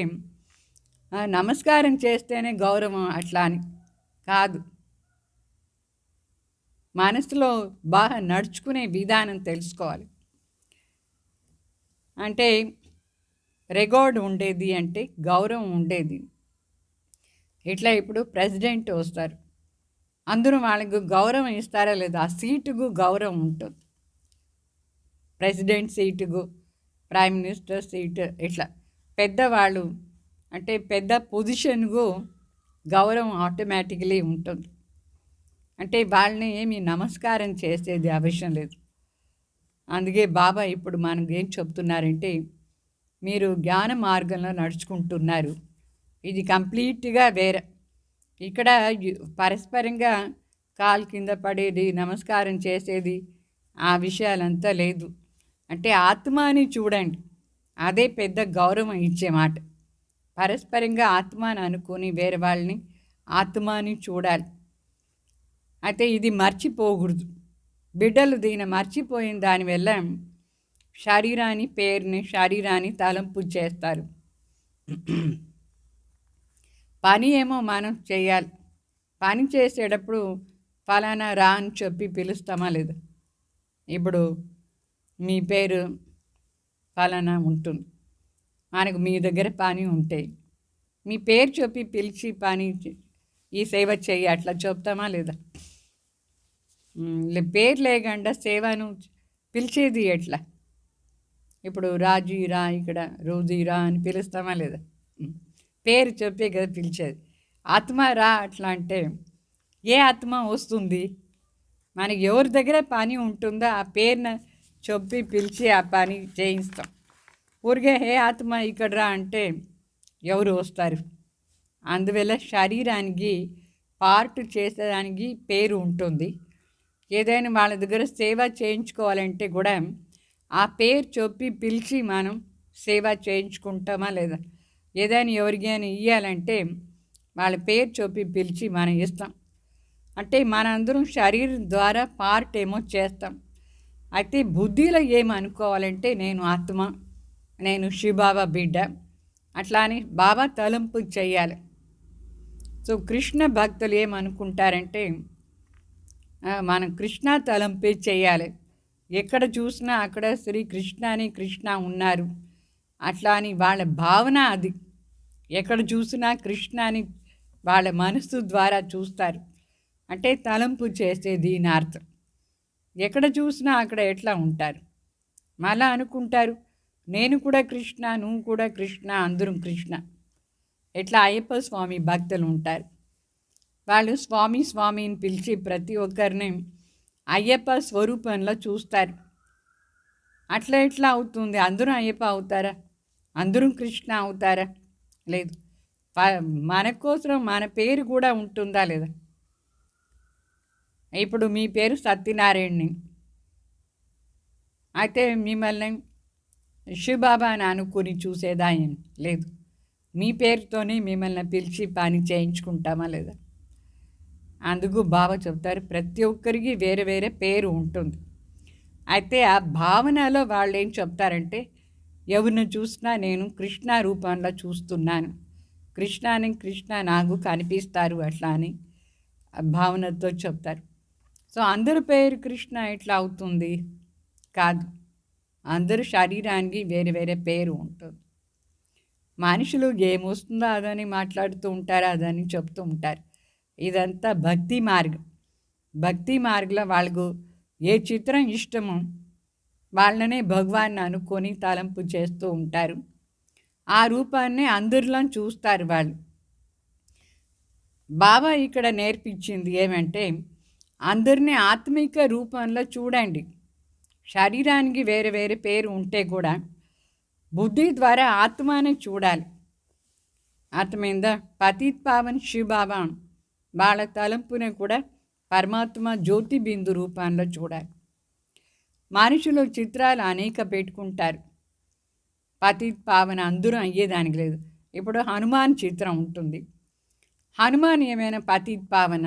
నమస్కారం చేస్తేనే గౌరవం, అట్లా అని కాదు. మనసులో బాగా నడుచుకునే విధానం తెలుసుకోవాలి. అంటే రికార్డ్ ఉండేది, అంటే గౌరవం ఉండేది. ఇట్లా ఇప్పుడు ప్రెసిడెంట్ వస్తారు, అందరూ వాళ్ళకు గౌరవం ఇస్తారా లేదా? ఆ సీటుకు గౌరవం ఉంటుంది. ప్రెసిడెంట్ సీటుకు, ప్రైమ్ మినిస్టర్ సీటు, ఇట్లా పెద్దవాళ్ళు అంటే పెద్ద పొజిషన్కు గౌరవం ఆటోమేటిక్లీ ఉంటుంది. అంటే వాళ్ళని ఏమి నమస్కారం చేసేది అవసరం లేదు. అందుకే బాబా ఇప్పుడు మనకు ఏం చెప్తున్నారంటే, మీరు జ్ఞాన మార్గంలో నడుచుకుంటున్నారు, ఇది కంప్లీట్గా వేరే. ఇక్కడ పరస్పరంగా కాలు కింద పడేది, నమస్కారం చేసేది, ఆ విషయాలంతా లేదు. అంటే ఆత్మని చూడండి, అదే పెద్ద గౌరవం ఇచ్చే మాట. పరస్పరంగా ఆత్మని అనుకొని వేరే వాళ్ళని ఆత్మని చూడాలి. అయితే ఇది మర్చిపోకూడదు. బిడ్డలు దీన్ని మర్చిపోయిన దానివల్ల శరీరాన్ని పేరుని, శరీరాన్ని తలంపు చేస్తారు. పని ఏమో మనం చేయాలి. పని చేసేటప్పుడు ఫలానా రా అని చెప్పి పిలుస్తామా లేదా? ఇప్పుడు మీ పేరు ఫలానా ఉంటుంది, మనకు మీ దగ్గర పని ఉంటాయి, మీ పేరు చెప్పి పిలిచి పని ఈ సేవ చేయి అట్లా చెప్తామా లేదా? పేరు లేకుండా సేవను పిలిచేది ఎట్లా? ఇప్పుడు రాజీరా, ఇక్కడ రోజీరా అని పిలుస్తామా లేదా? పేరు చెప్పే కదా పిలిచేది. ఆత్మ రా అట్లా అంటే ఏ ఆత్మ వస్తుంది? మనకి ఎవరి దగ్గర పని ఉంటుందో ఆ పేరున చెప్పి పిలిచి ఆ పని చేయిస్తాం. ఊరికే హే ఆత్మ ఇక్కడ రా అంటే ఎవరు వస్తారు? అందువల్ల శరీరానికి పార్ట్ చేసేదానికి పేరు ఉంటుంది. ఏదైనా వాళ్ళ దగ్గర సేవ చేయించుకోవాలంటే కూడా ఆ పేరు చెప్పి పిలిచి మనం సేవ చేయించుకుంటామా లేదా? ఏదైనా ఎవరికైనా ఇవ్వాలంటే వాళ్ళ పేరు చెప్పి పిలిచి మనం ఇస్తాం. అంటే మనందరం శరీరం ద్వారా పార్ట్ ఏమో చేస్తాం. అయితే బుద్ధిలో ఏమనుకోవాలంటే నేను ఆత్మ, నేను శివబాబా బిడ్డ, అట్లా అని బాబా తలంపు చేయాలి. సో కృష్ణ భక్తులు ఏమనుకుంటారంటే మనం కృష్ణ తలంపే చేయాలి. ఎక్కడ చూసినా అక్కడ శ్రీకృష్ణ అని కృష్ణ ఉన్నారు అట్లా అని వాళ్ళ భావన అది. ఎక్కడ చూసినా కృష్ణ అని వాళ్ళ మనసు ద్వారా చూస్తారు. అంటే తలంపు చేసేది నా అర్థం. ఎక్కడ చూసినా అక్కడ ఎట్లా ఉంటారు, మళ్ళా అనుకుంటారు నేను కూడా కృష్ణ, నువ్వు కూడా కృష్ణ, అందరం కృష్ణ. ఎట్లా అయ్యప్ప స్వామి భక్తులు ఉంటారు, వాళ్ళు స్వామి స్వామిని పిలిచి ప్రతి ఒక్కరిని అయ్యప్ప స్వరూపంలో చూస్తారు. అట్లా ఎట్లా అవుతుంది? అందరూ అయ్యప్ప అవుతారా? అందరూ కృష్ణ అవుతారా? లేదు. మన కోసం మన పేరు కూడా ఉంటుందా లేదా? ఇప్పుడు మీ పేరు సత్యనారాయణని, అయితే మిమ్మల్ని శివబాబాని అనుకుని చూసేదా ఏం లేదు. మీ పేరుతోనే మిమ్మల్ని పిలిచి పని చేయించుకుంటామా లేదా? అందుకు బాబా చెప్తారు, ప్రతి ఒక్కరికి వేరే వేరే పేరు ఉంటుంది. అయితే ఆ భావనలో వాళ్ళు ఏం చెప్తారంటే, ఎవరిని చూసినా నేను కృష్ణ రూపంలో చూస్తున్నాను, కృష్ణ నాకు కనిపిస్తారు అట్లా అని భావనతో చెప్తారు. సో అందరి పేరు కృష్ణ ఎట్లా అవుతుంది? కాదు, అందరు శరీరానికి వేరే వేరే పేరు ఉంటుంది. మనుషులు ఏమొస్తుందో అదని మాట్లాడుతూ ఉంటారు, అదని చెప్తూ ఉంటారు. ఇదంతా భక్తి మార్గం. భక్తి మార్గంలో వాళ్ళకు ఏ చిత్రం ఇష్టమో వాళ్ళనే భగవాన్ని అనుకొని తలంపు చేస్తూ ఉంటారు. ఆ రూపాన్ని అందరిలో చూస్తారు వాళ్ళు. బాబా ఇక్కడ నేర్పించింది ఏమంటే, అందరినీ ఆత్మిక రూపంలో చూడండి. శరీరానికి వేరే వేరే పేరు ఉంటే కూడా బుద్ధి ద్వారా ఆత్మనే చూడాలి. అర్థమైందా? పతిత్ పావన్ శివబాబా వాళ్ళ తలంపుని కూడా పరమాత్మ జ్యోతి బిందు రూపంలో చూడాలి. మనుషులు చిత్రాలు అనేక పెట్టుకుంటారు. పతిత్ పావన అందరూ అయ్యేదానికి లేదు. ఇప్పుడు హనుమాన్ చిత్రం ఉంటుంది. హనుమాన్ ఏమైనా పతిత్ పావన?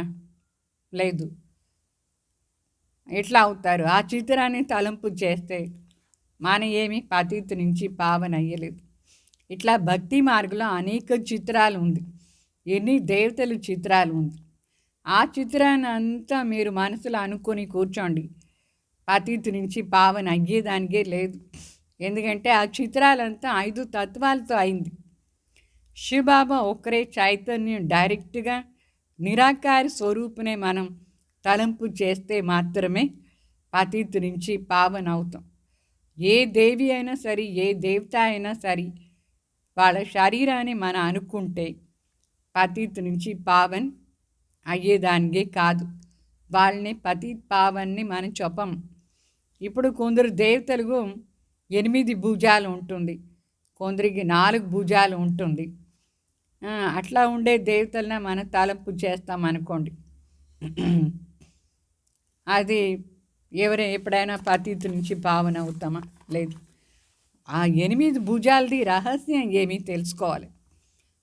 లేదు. ఎట్లా అవుతారు? ఆ చిత్రాన్ని తలంపు చేస్తే మన ఏమి పతిత్ నుంచి పావన అయ్యలేదు. ఇట్లా భక్తి మార్గంలో అనేక చిత్రాలు ఉంది. ఎన్ని దేవతల చిత్రాలు ఉంది. ఆ చిత్రాన్ని అంతా మీరు మనసులో అనుకొని కూర్చోండి. పతిత్ నుంచి పావన అయ్యేదానికే లేదు. ఎందుకంటే ఆ చిత్రాలంతా 5 తత్వాలతో అయింది. శివబాబా ఒక్కరే చైతన్యం. డైరెక్ట్గా నిరాకార స్వరూపునే మనం తలంపు చేస్తే మాత్రమే పతిత్ నుంచి పావన అవుతాం. ఏ దేవి అయినా సరే, ఏ దేవత అయినా సరే, వాళ్ళ శరీరాన్ని మనం అనుకుంటే పతిత్ నుంచి పావన్ అయ్యేదానికే కాదు. వాళ్ళని పతిత్ పావన్ని మనం చెప్పం. ఇప్పుడు కొందరు దేవతలకు 8 భుజాలు ఉంటుంది, కొందరికి 4 భుజాలు ఉంటుంది. అట్లా ఉండే దేవతలనే మనం తలంపు చేస్తాం అనుకోండి. అది ఎప్పుడైనా పతిత్ నుంచి పావన అవుతామా? లేదు. ఆ 8 భుజాలది రహస్యం ఏమీ తెలుసుకోవాలి.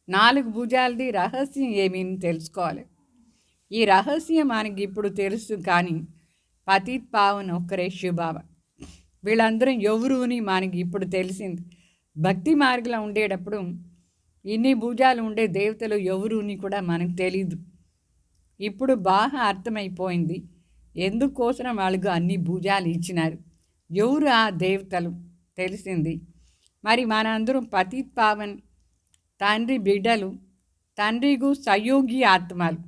4 భుజాలది రహస్యం ఏమీ తెలుసుకోవాలి. ఈ రహస్యం మనకి ఇప్పుడు తెలుసు, కానీ పతిత్ పావన్ ఒక్కరే శివబాబా. వీళ్ళందరం ఎవరుని మనకి ఇప్పుడు తెలిసింది. భక్తి మార్గంలో ఉండేటప్పుడు ఇన్ని భుజాలు ఉండే దేవతలు ఎవరుని కూడా మనకు తెలీదు. ఇప్పుడు బాగా అర్థమైపోయింది ఎందుకోసం వాళ్ళకు అన్ని భుజాలు ఇచ్చినారు, ఎవరు ఆ దేవతలు తెలిసింది. మరి మనందరం పతిత్ పావన్ తండ్రి బిడ్డలు, తండ్రికు సయోగి ఆత్మలు.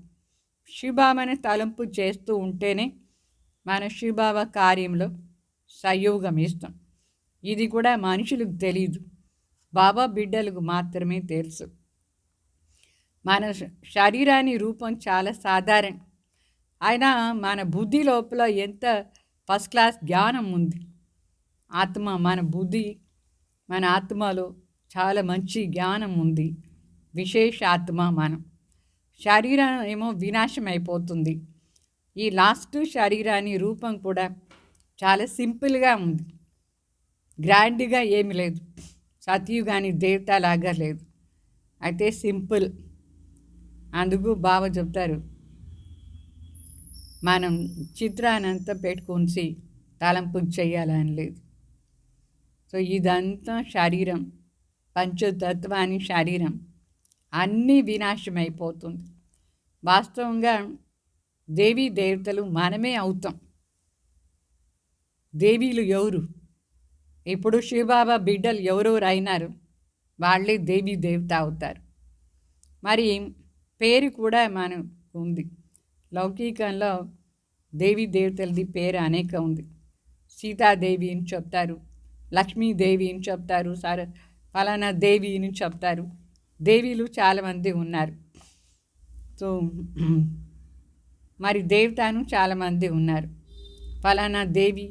శివబాబాని తలంపు చేస్తూ ఉంటేనే మన శివబాబా కార్యంలో సయోగం ఇస్తాం. ఇది కూడా మనుషులకు తెలీదు, బాబా బిడ్డలకు మాత్రమే తెలుసు. మన శరీరాన్ని రూపం చాలా సాధారణ, అయినా మన బుద్ధి లోపల ఎంత ఫస్ట్ క్లాస్ జ్ఞానం ఉంది. ఆత్మ, మన బుద్ధి, మన ఆత్మలో చాలా మంచి జ్ఞానం ఉంది. విశేష ఆత్మ మనం. శరీరం ఏమో వినాశం అయిపోతుంది. ఈ లాస్ట్ శరీరాన్ని రూపం కూడా చాలా సింపుల్గా ఉంది, గ్రాండ్గా ఏమి లేదు. సత్యుగాని దేవత లాగా లేదు, అయితే సింపుల్. అందుకు బాబా చెప్తారు, మనం చిత్రానంతా పెట్టుకొని తలంపు చేయాలని లేదు. సో ఇదంతా శరీరం, పంచతత్వాన్ని శరీరం అన్నీ వినాశమైపోతుంది. వాస్తవంగా దేవీ దేవతలు మనమే అవుతాం. దేవీలు ఎవరు? ఇప్పుడు శివబాబా బిడ్డలు ఎవరెవరు అయినారు, వాళ్ళే దేవీ దేవత అవుతారు. మరి పేరు కూడా మనకు ఉంది. లౌకికంలో దేవీ దేవతలది పేరు అనేక ఉంది. సీతాదేవి అని చెప్తారు, లక్ష్మీదేవి అని చెప్తారు, ఫలానా దేవి అని చెప్తారు. దేవీలు చాలామంది ఉన్నారు. సో మరి దేవతను చాలామంది ఉన్నారు. ఫలానా దేవి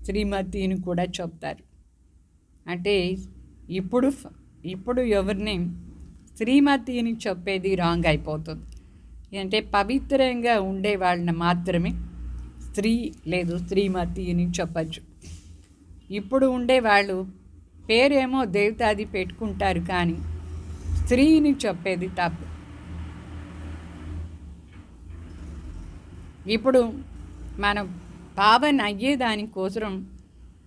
శ్రీమతిని కూడా చెప్తారు. అంటే ఇప్పుడు ఎవరిని శ్రీమతిని చెప్పేది రాంగ్ అయిపోతుంది. అంటే పవిత్రంగా ఉండే వాళ్ళని మాత్రమే స్త్రీ లేదు శ్రీమతి అని చెప్పచ్చు. ఇప్పుడు ఉండేవాళ్ళు పేరేమో దేవతాది పెట్టుకుంటారు, కానీ స్త్రీని చెప్పేది తప్పు. ఇప్పుడు మనం పావన్ అయ్యేదానికోసం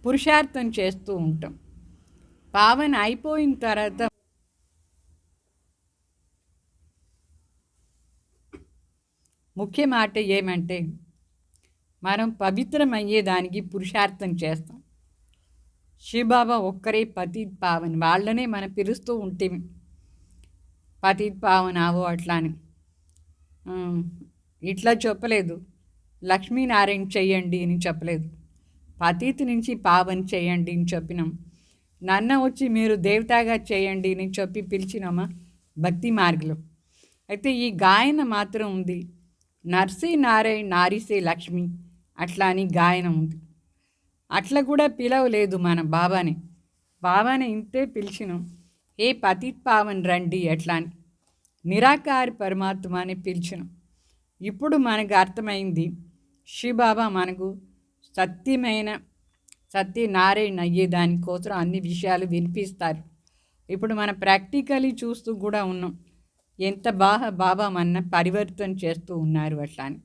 పురుషార్థం చేస్తూ ఉంటాం. పావన్ అయిపోయిన తర్వాత ముఖ్య మాట ఏమంటే మనం పవిత్రమయ్యేదానికి పురుషార్థం చేస్తాం. శివబాబా ఒక్కరే పతిత్ పావన్, వాళ్ళనే మనం పిలుస్తూ ఉంటే పతిత్ పావన్ ఆవో అట్లా అని. ఇట్లా చెప్పలేదు, లక్ష్మీనారాయణ చెయ్యండి అని చెప్పలేదు, పతిత్ నుంచి పావన్ చేయండి అని చెప్పినాం. నన్న వచ్చి మీరు దేవతాగా చేయండి అని చెప్పి పిలిచినామా భక్తి మార్గంలో. అయితే ఈ గాయన మాత్రం ఉంది, నర్సీ నారాయణ నారీసే లక్ష్మి అట్లా అని గాయనం ఉంది. అట్లా కూడా పిలవలేదు మన బాబాని ఇంతే పిలిచినాం, ఏ పతిత్ పావన్ రండి అట్లా అని. నిరాకార పరమాత్మ అని పిలిచినాం. ఇప్పుడు మనకు అర్థమైంది, శివబాబా మనకు సత్యనారాయణ అయ్యేదానికోసం అన్ని విషయాలు వినిపిస్తారు. ఇప్పుడు మనం ప్రాక్టికలీ చూస్తూ కూడా ఉన్నాం, ఎంత బాబా మన పరివర్తన చేస్తూ ఉన్నారు అట్లా అని.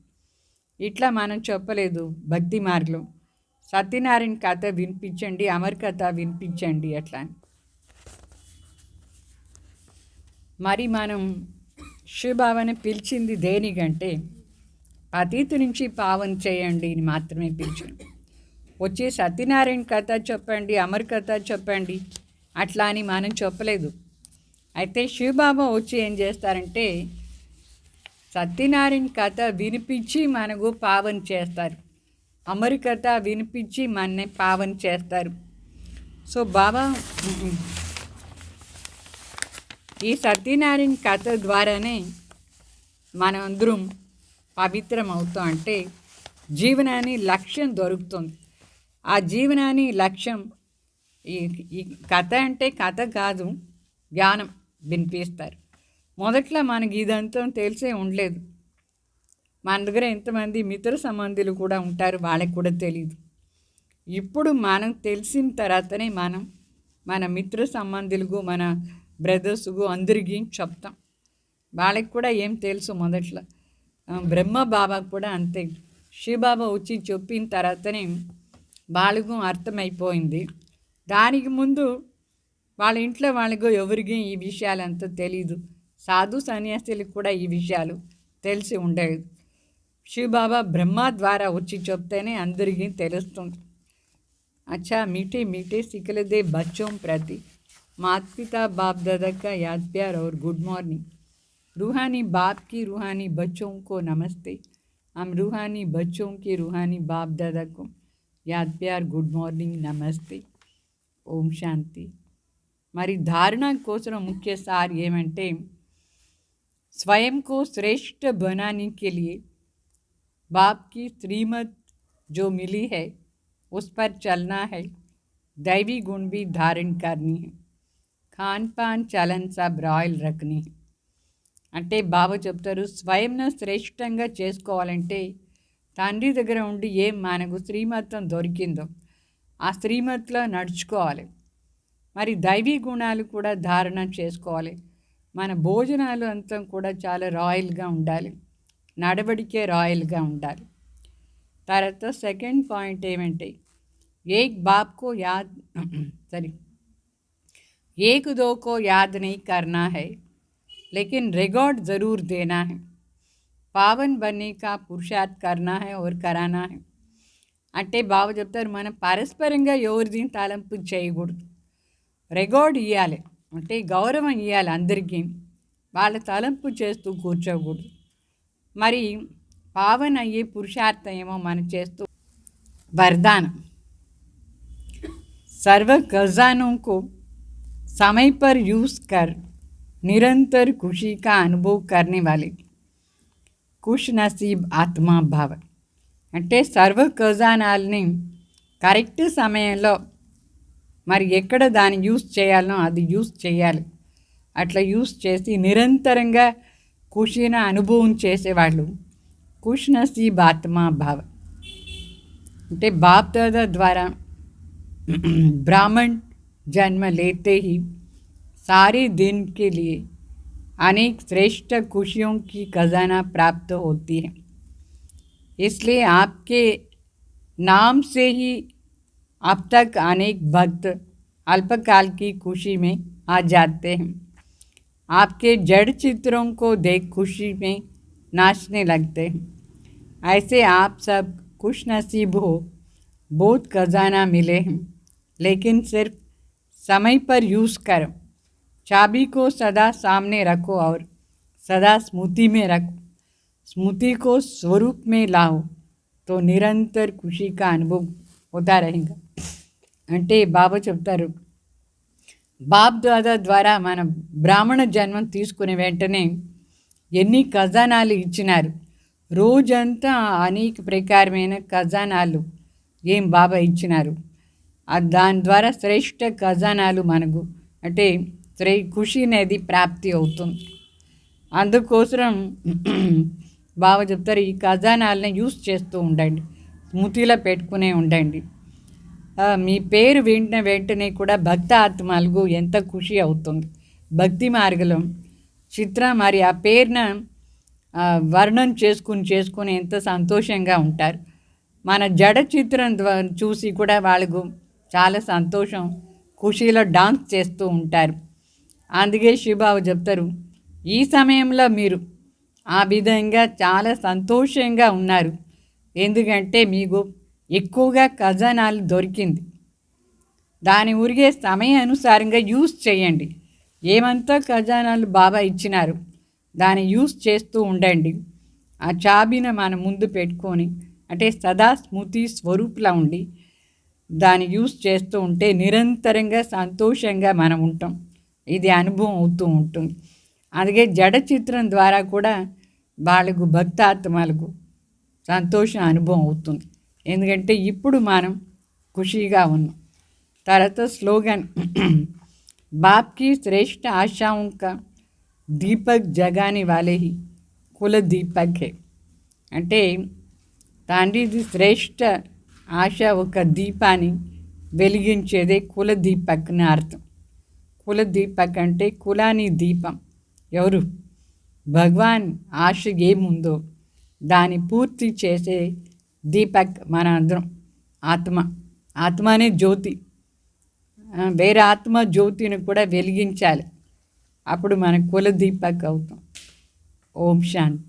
ఇట్లా మనం చెప్పలేదు భక్తి మార్గంలో, సత్యనారాయణ కథ వినిపించండి, అమర్ కథ వినిపించండి అట్లా అని. మరి మనం శివబాబాని పిలిచింది దేనికంటే పతిత్ నుంచి పావన్ చేయండి అని మాత్రమే పిలిచాను. వచ్చి సత్యనారాయణ కథ చెప్పండి, అమర్ కథ చెప్పండి అట్లా అని మనం చెప్పలేదు. అయితే శివబాబా వచ్చి ఏం చేస్తారంటే సత్యనారాయణ కథ వినిపించి మనకు పావన్ చేస్తారు, అమర్ కథ వినిపించి మనని పావన్ చేస్తారు. సో బాబా ఈ సత్యనారాయణ కథ ద్వారానే మనం అందరం పవిత్రం అవుతాం. అంటే జీవనాన్ని లక్ష్యం దొరుకుతుంది. ఆ జీవనాన్ని లక్ష్యం ఈ కథ అంటే కథ కాదు, జ్ఞానం వినిపిస్తారు. మొదట్లో మనకి ఇదంతా తెలిసే ఉండలేదు. మన దగ్గర ఎంతమంది మిత్ర సంబంధులు కూడా ఉంటారు, వాళ్ళకి కూడా తెలియదు. ఇప్పుడు మనం తెలిసిన తర్వాతనే మనం మన మిత్ర సంబంధులకు, మన బ్రదర్స్కు అందరికీ చెప్తాం. వాళ్ళకి కూడా ఏం తెలుసు మొదట్లో. బ్రహ్మ బాబాకు కూడా అంతే, శివబాబా వచ్చి చెప్పిన తర్వాతనే వాళ్ళకు అర్థమైపోయింది. దానికి ముందు వాళ్ళ ఇంట్లో వాళ్ళకు ఎవరికి ఈ విషయాలంతా తెలీదు. సాధు సన్యాసులకు కూడా ఈ విషయాలు తెలిసి ఉండేది. శివబాబా బ్రహ్మ ద్వారా వచ్చి చెప్తేనే అందరికీ తెలుస్తుంది. अच्छा मीठे मीठे सिखले दे बच्चों प्रति माता पिता बाप दादा का याद प्यार और गुड मॉर्निंग। रूहानी बाप की रूहानी बच्चों को नमस्ते। हम रूहानी बच्चों के रूहानी बाप दादा को याद प्यार गुड मॉर्निंग नमस्ते। ओम शांति। మరి ధారణ కోసం ముఖ్య సార్ ఏమంటే स्वयं को श्रेष्ठ बनाने के लिए बाप की श्रीमत जो मिली है उस पर चलना है, दैवी गुण भी धारण करनी है, खान पान चलन सब रॉयल रखनी है। అంటే బాబా చెప్తారు స్వయంను శ్రేష్టంగా చేసుకోవాలంటే తండ్రి దగ్గర ఉండి ఏం మనకు శ్రీమతం దొరికిందో ఆ శ్రీమతిలో నడుచుకోవాలి. మరి దైవీ గుణాలు కూడా ధారణ చేసుకోవాలి. మన భోజనాలు అంతా కూడా చాలా రాయల్గా ఉండాలి, నడవడికే రాయల్గా ఉండాలి. తర్వాత సెకండ్ పాయింట్ ఏమంటే एक बाप को याद एक दो को याद नहीं करना है, लेकिन रिकॉर्ड ज़रूर देना है। पावन बनने का पुरुषार्थ करना है और कराना है। అంటే బాబా చెప్తారు మనం పరస్పరంగా ఎవరిది తలంపు చేయకూడదు, రికార్డ్ ఇవ్వాలి, అంటే గౌరవం ఇవ్వాలి అందరికీ, వాళ్ళ తలంపు చేస్తూ కూర్చోకూడదు. మరి పావన్ అయ్యే పురుషార్థం ఏమో మనం చేస్తూ वरदान सर्व खजानों को समय पर यूज़ कर निरंतर खुशी का अनुभव करने वाले खुश नसीब आत्मा भाव। అంటే సర్వ ఖజానాల్ని కరెక్ట్ సమయంలో మరి ఎక్కడ దాన్ని యూజ్ చేయాలనో అది యూజ్ చేయాలి. అట్లా యూజ్ చేసి నిరంతరంగా ఖుషీని అనుభవం చేసేవాళ్ళు ఖుష్ నసీబ్ ఆత్మా భావ. అంటే బాప్ దాదా ద్వారా బ్రాహ్మణ్ जन्म लेते ही सारे दिन के लिए अनेक श्रेष्ठ खुशियों की खजाना प्राप्त होती है। इसलिए आपके नाम से ही अब तक अनेक भक्त अल्पकाल की खुशी में आ जाते हैं। आपके जड़ चित्रों को देख खुशी में नाचने लगते हैं। ऐसे आप सब खुश नसीब हो, बहुत खजाना मिले हैं, लेकिन सिर्फ समय पर यूज़ करो। चाबी को सदा सामने रखो और सदा स्मृति में रखो। स्मृति को स्वरूप में लाओ तो నిరంతర ఖుషి का अनुभव होता रहेगा। అంటే బాబా చెప్తారు, బాప్ దాదా ద్వారా మనం బ్రాహ్మణ జన్మం తీసుకునే వెంటనే ఎన్ని ఖజానాలు ఇచ్చినారు. రోజంతా అనేక ప్రకారమైన ఖజానాలు ఏం బాబా ఇచ్చినారు. దాని ద్వారా శ్రేష్ఠ ఖజానాలు మనకు అంటే ఖుషి అనేది ప్రాప్తి అవుతుంది. అందుకోసం బాబా చెప్తారు, ఈ ఖజానాలని యూస్ చేస్తూ ఉండండి, స్మృతిలో పెట్టుకునే ఉండండి. మీ పేరు వింటిన వెంటనే కూడా భక్త ఆత్మలకు ఎంత ఖుషి అవుతుంది. భక్తి మార్గం చిత్ర మరి ఆ పేరున వర్ణన చేసుకుని ఎంత సంతోషంగా ఉంటారు. మన జడ చిత్రం చూసి కూడా వాళ్ళకు చాలా సంతోషం, ఖుషీలో డాన్స్ చేస్తూ ఉంటారు. అందుకే శివబాబు చెప్తారు, ఈ సమయంలో మీరు ఆ విధంగా చాలా సంతోషంగా ఉన్నారు. ఎందుకంటే మీకు ఎక్కువగా ఖజానాలు దొరికింది. దాని ఊరిగే సమయానుసారంగా యూస్ చేయండి. ఏమంతా ఖజానాలు బాబా ఇచ్చినారు దాన్ని యూస్ చేస్తూ ఉండండి. ఆ చాబీని మన ముందు పెట్టుకొని అంటే సదా స్మృతి స్వరూపులా ఉండి దాన్ని యూస్ చేస్తూ ఉంటే నిరంతరంగా సంతోషంగా మనం ఉంటాం. ఇది అనుభవం అవుతూ ఉంటుంది. అందుకే జడ చిత్రం ద్వారా కూడా వాళ్ళకు భక్తాత్మలకు సంతోషం అనుభవం అవుతుంది. ఎందుకంటే ఇప్పుడు మనం ఖుషీగా ఉన్నాం. తర్వాత స్లోగన్ बाप की श्रेष्ठ आशाओं का दीपक जगाने वाले ही कुल दीपक है. అంటే తండ్రిది శ్రేష్ఠ ఆశ ఒక దీపాన్ని వెలిగించేదే కుల దీపక్ అని అర్థం. కుల దీపక్ అంటే కులాని దీపం. ఎవరు? భగవాన్ ఆశ ఏముందో దాన్ని పూర్తి చేసే దీపక్ మన అందరం. ఆత్మ అనే జ్యోతి, వేరే ఆత్మ జ్యోతిని కూడా వెలిగించాలి. అప్పుడు మన కుల దీపక్ అవుతాం. ఓం శాంతి.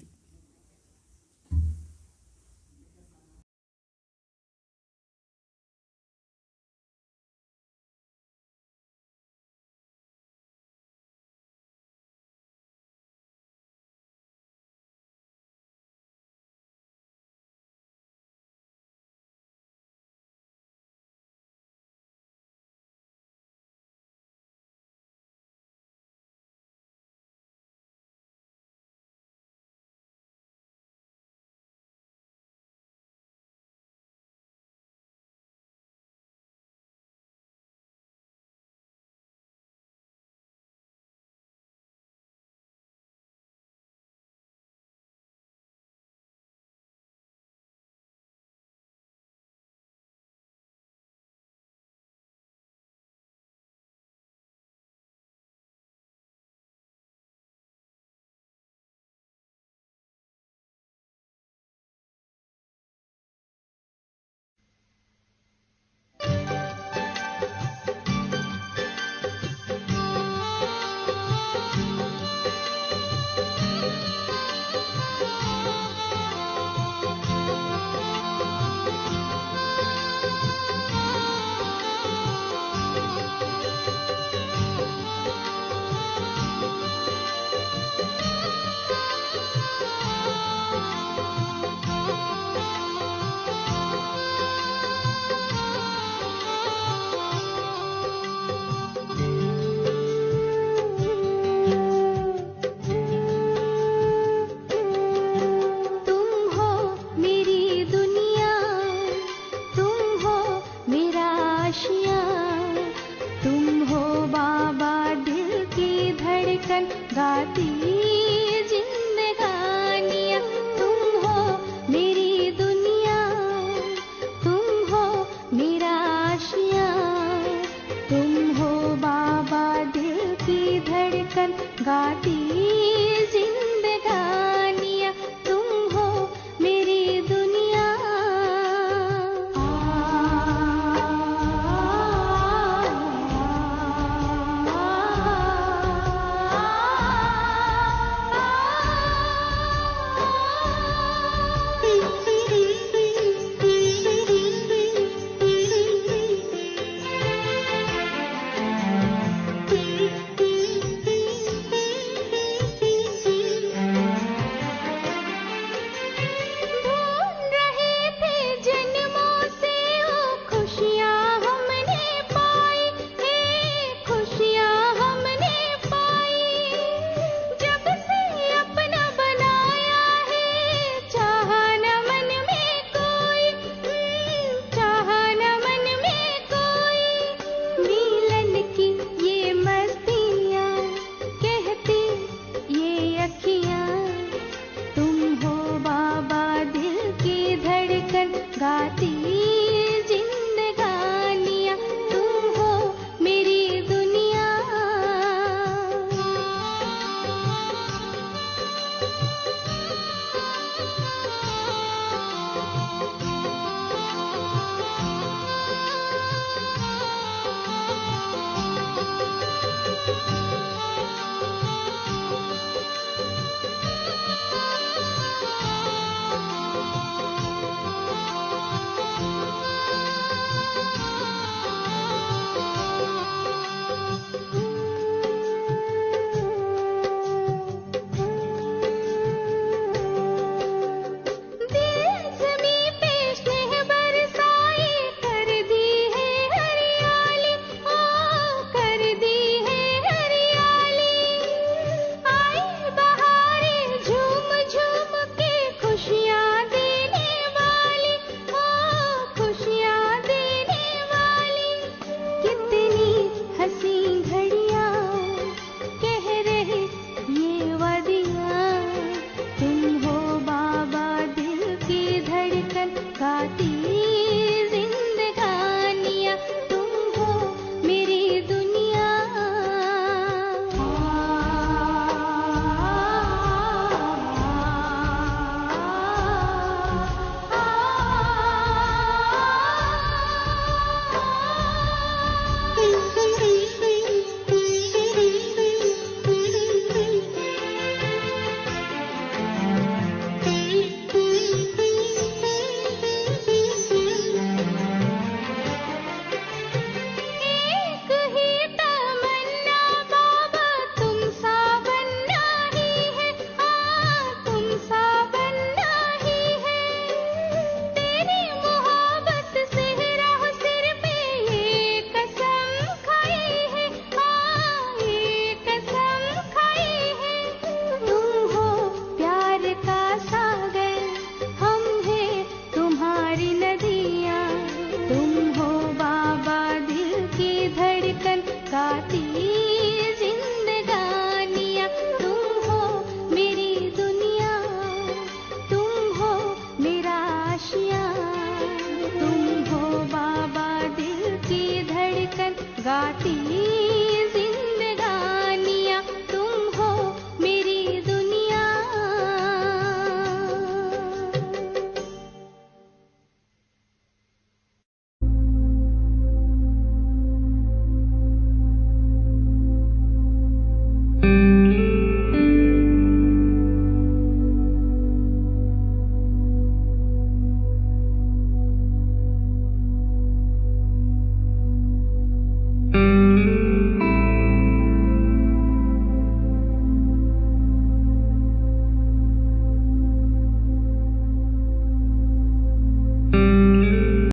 दिखाती